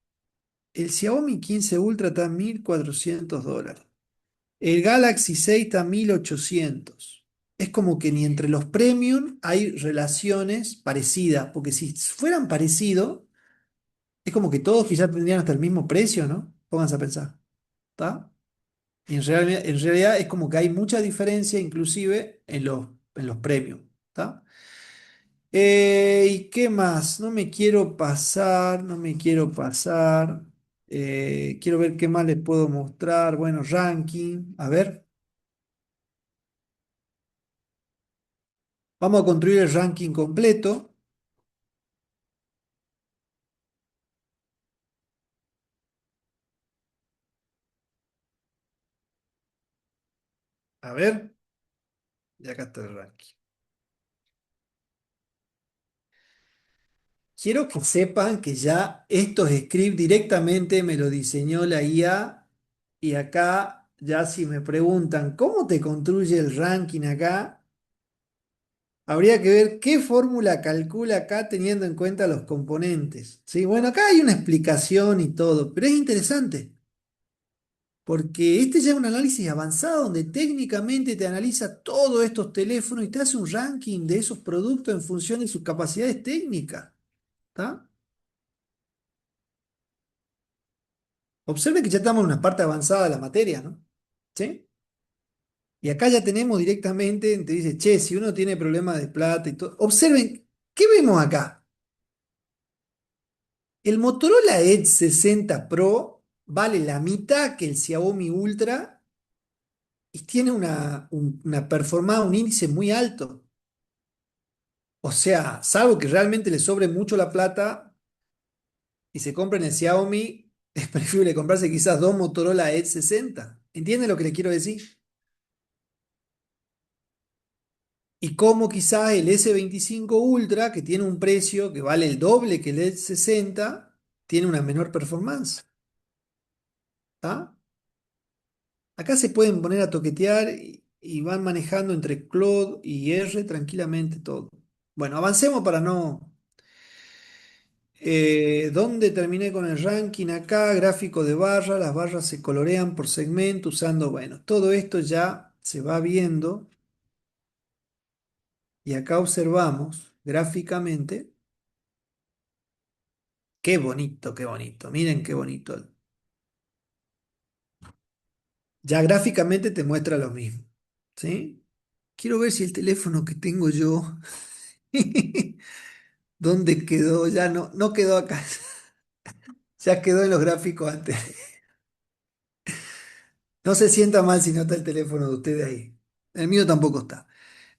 El Xiaomi 15 Ultra está en $1.400. El Galaxy 6 está a 1800. Es como que ni entre los premium hay relaciones parecidas, porque si fueran parecidos, es como que todos quizás tendrían hasta el mismo precio, ¿no? Pónganse a pensar. ¿Está? Y en realidad es como que hay mucha diferencia inclusive en los premium. ¿Está? ¿Y qué más? No me quiero pasar, no me quiero pasar. Quiero ver qué más les puedo mostrar. Bueno, ranking. A ver, vamos a construir el ranking completo. A ver, y acá está el ranking. Quiero que sepan que ya estos scripts directamente me lo diseñó la IA y acá ya si me preguntan cómo te construye el ranking acá, habría que ver qué fórmula calcula acá teniendo en cuenta los componentes. ¿Sí? Bueno, acá hay una explicación y todo, pero es interesante porque este ya es un análisis avanzado donde técnicamente te analiza todos estos teléfonos y te hace un ranking de esos productos en función de sus capacidades técnicas. ¿Está? Observe que ya estamos en una parte avanzada de la materia, ¿no? ¿Sí? Y acá ya tenemos directamente, te dice, che, si uno tiene problemas de plata y todo. Observen, ¿qué vemos acá? El Motorola Edge 60 Pro vale la mitad que el Xiaomi Ultra y tiene una performance, un índice muy alto. O sea, salvo que realmente le sobre mucho la plata y se compren el Xiaomi, es preferible comprarse quizás dos Motorola Edge 60. ¿Entienden lo que le quiero decir? Y como quizás el S25 Ultra, que tiene un precio que vale el doble que el S60, tiene una menor performance. ¿Tá? Acá se pueden poner a toquetear y van manejando entre Claude y R tranquilamente todo. Bueno, avancemos para no... ¿Dónde terminé con el ranking? Acá, gráfico de barra, las barras se colorean por segmento usando, bueno, todo esto ya se va viendo y acá observamos gráficamente. Qué bonito, qué bonito. Miren qué bonito. Ya gráficamente te muestra lo mismo. ¿Sí? Quiero ver si el teléfono que tengo yo, ¿dónde quedó? Ya no, no quedó acá. Ya quedó en los gráficos antes. No se sienta mal si no está el teléfono de ustedes ahí. El mío tampoco está.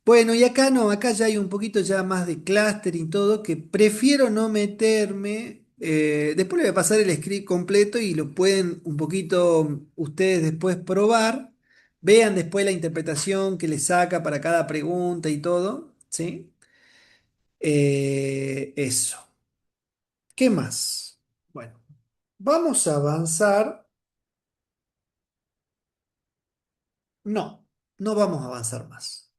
Bueno, y acá no, acá ya hay un poquito ya más de clúster y todo, que prefiero no meterme. Después le voy a pasar el script completo y lo pueden un poquito ustedes después probar. Vean después la interpretación que le saca para cada pregunta y todo, ¿sí? Eso. ¿Qué más? Bueno, vamos a avanzar. No, no vamos a avanzar más.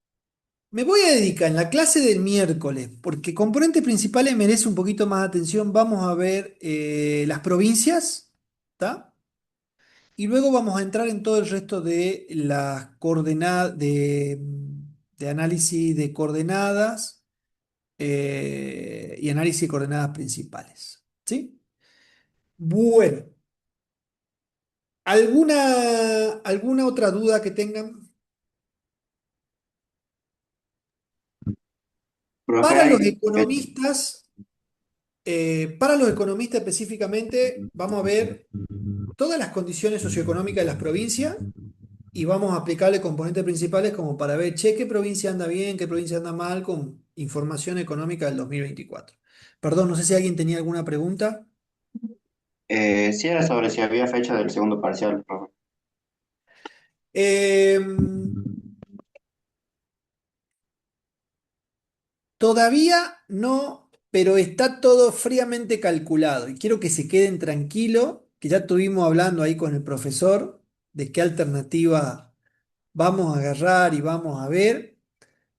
Me voy a dedicar en la clase del miércoles, porque componentes principales merece un poquito más de atención. Vamos a ver las provincias, ¿está? Y luego vamos a entrar en todo el resto de las coordenadas, de análisis de coordenadas y análisis de coordenadas principales, ¿sí? Bueno, ¿alguna otra duda que tengan? Profe, Para los hay, economistas, para los economistas específicamente, vamos a ver todas las condiciones socioeconómicas de las provincias y vamos a aplicarle componentes principales como para ver, che, qué provincia anda bien, qué provincia anda mal con información económica del 2024. Perdón, no sé si alguien tenía alguna pregunta. sí era sobre si había fecha del segundo parcial, profe. Em, Todavía no, pero está todo fríamente calculado y quiero que se queden tranquilos, que ya estuvimos hablando ahí con el profesor de qué alternativa vamos a agarrar y vamos a ver.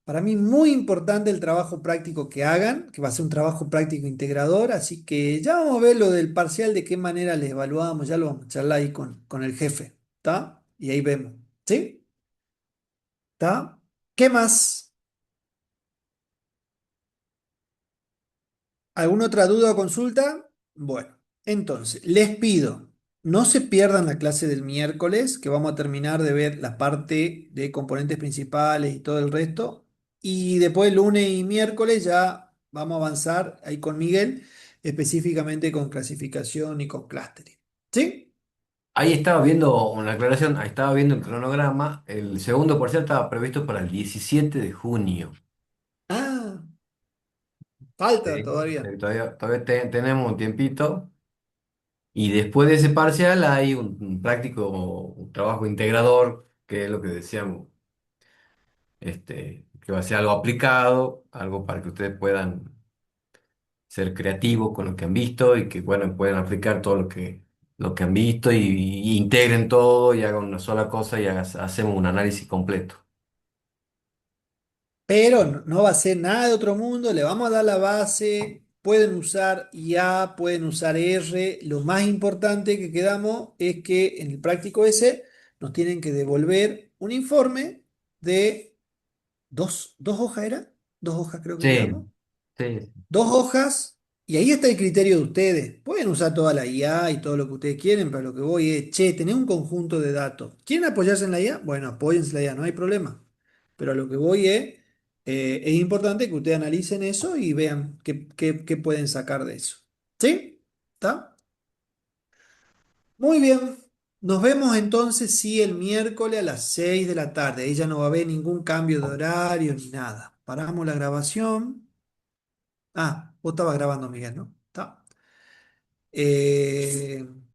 Para mí muy importante el trabajo práctico que hagan, que va a ser un trabajo práctico integrador, así que ya vamos a ver lo del parcial, de qué manera les evaluamos, ya lo vamos a charlar ahí con el jefe, ¿está? Y ahí vemos. ¿Sí? ¿Está? ¿Qué más? ¿Alguna otra duda o consulta? Bueno, entonces, les pido, no se pierdan la clase del miércoles, que vamos a terminar de ver la parte de componentes principales y todo el resto. Y después, lunes y miércoles, ya vamos a avanzar ahí con Miguel, específicamente con clasificación y con clustering. ¿Sí? Ahí estaba viendo una aclaración, ahí estaba viendo el cronograma. El segundo parcial estaba previsto para el 17 de junio. Ah, falta Sí. todavía. Todavía tenemos un tiempito. Y después de ese parcial hay un práctico, un trabajo integrador, que es lo que decíamos, que va a ser algo aplicado, algo para que ustedes puedan ser creativos con lo que han visto y que bueno, puedan aplicar todo lo que han visto y integren todo y hagan una sola cosa y hacemos un análisis completo. Pero no va a ser nada de otro mundo, le vamos a dar la base, pueden usar IA, pueden usar R, lo más importante que quedamos es que en el práctico ese nos tienen que devolver un informe de dos hojas, ¿era? Dos hojas creo que Sí, quedamos. sí, Dos hojas, y ahí está el criterio de ustedes. Pueden usar toda la IA y todo lo que ustedes quieren, pero lo que voy es, che, tenés un conjunto de datos. ¿Quieren apoyarse en la IA? Bueno, apóyense en la IA, no hay problema. Pero a lo que voy es importante que ustedes analicen eso y vean qué pueden sacar de eso. ¿Sí? ¿Está? Muy bien. Nos vemos entonces, sí, el miércoles a las 6 de la tarde. Ahí ya no va a haber ningún cambio de horario ni nada. Paramos la grabación. Ah, vos estabas grabando, Miguel, ¿no? Está.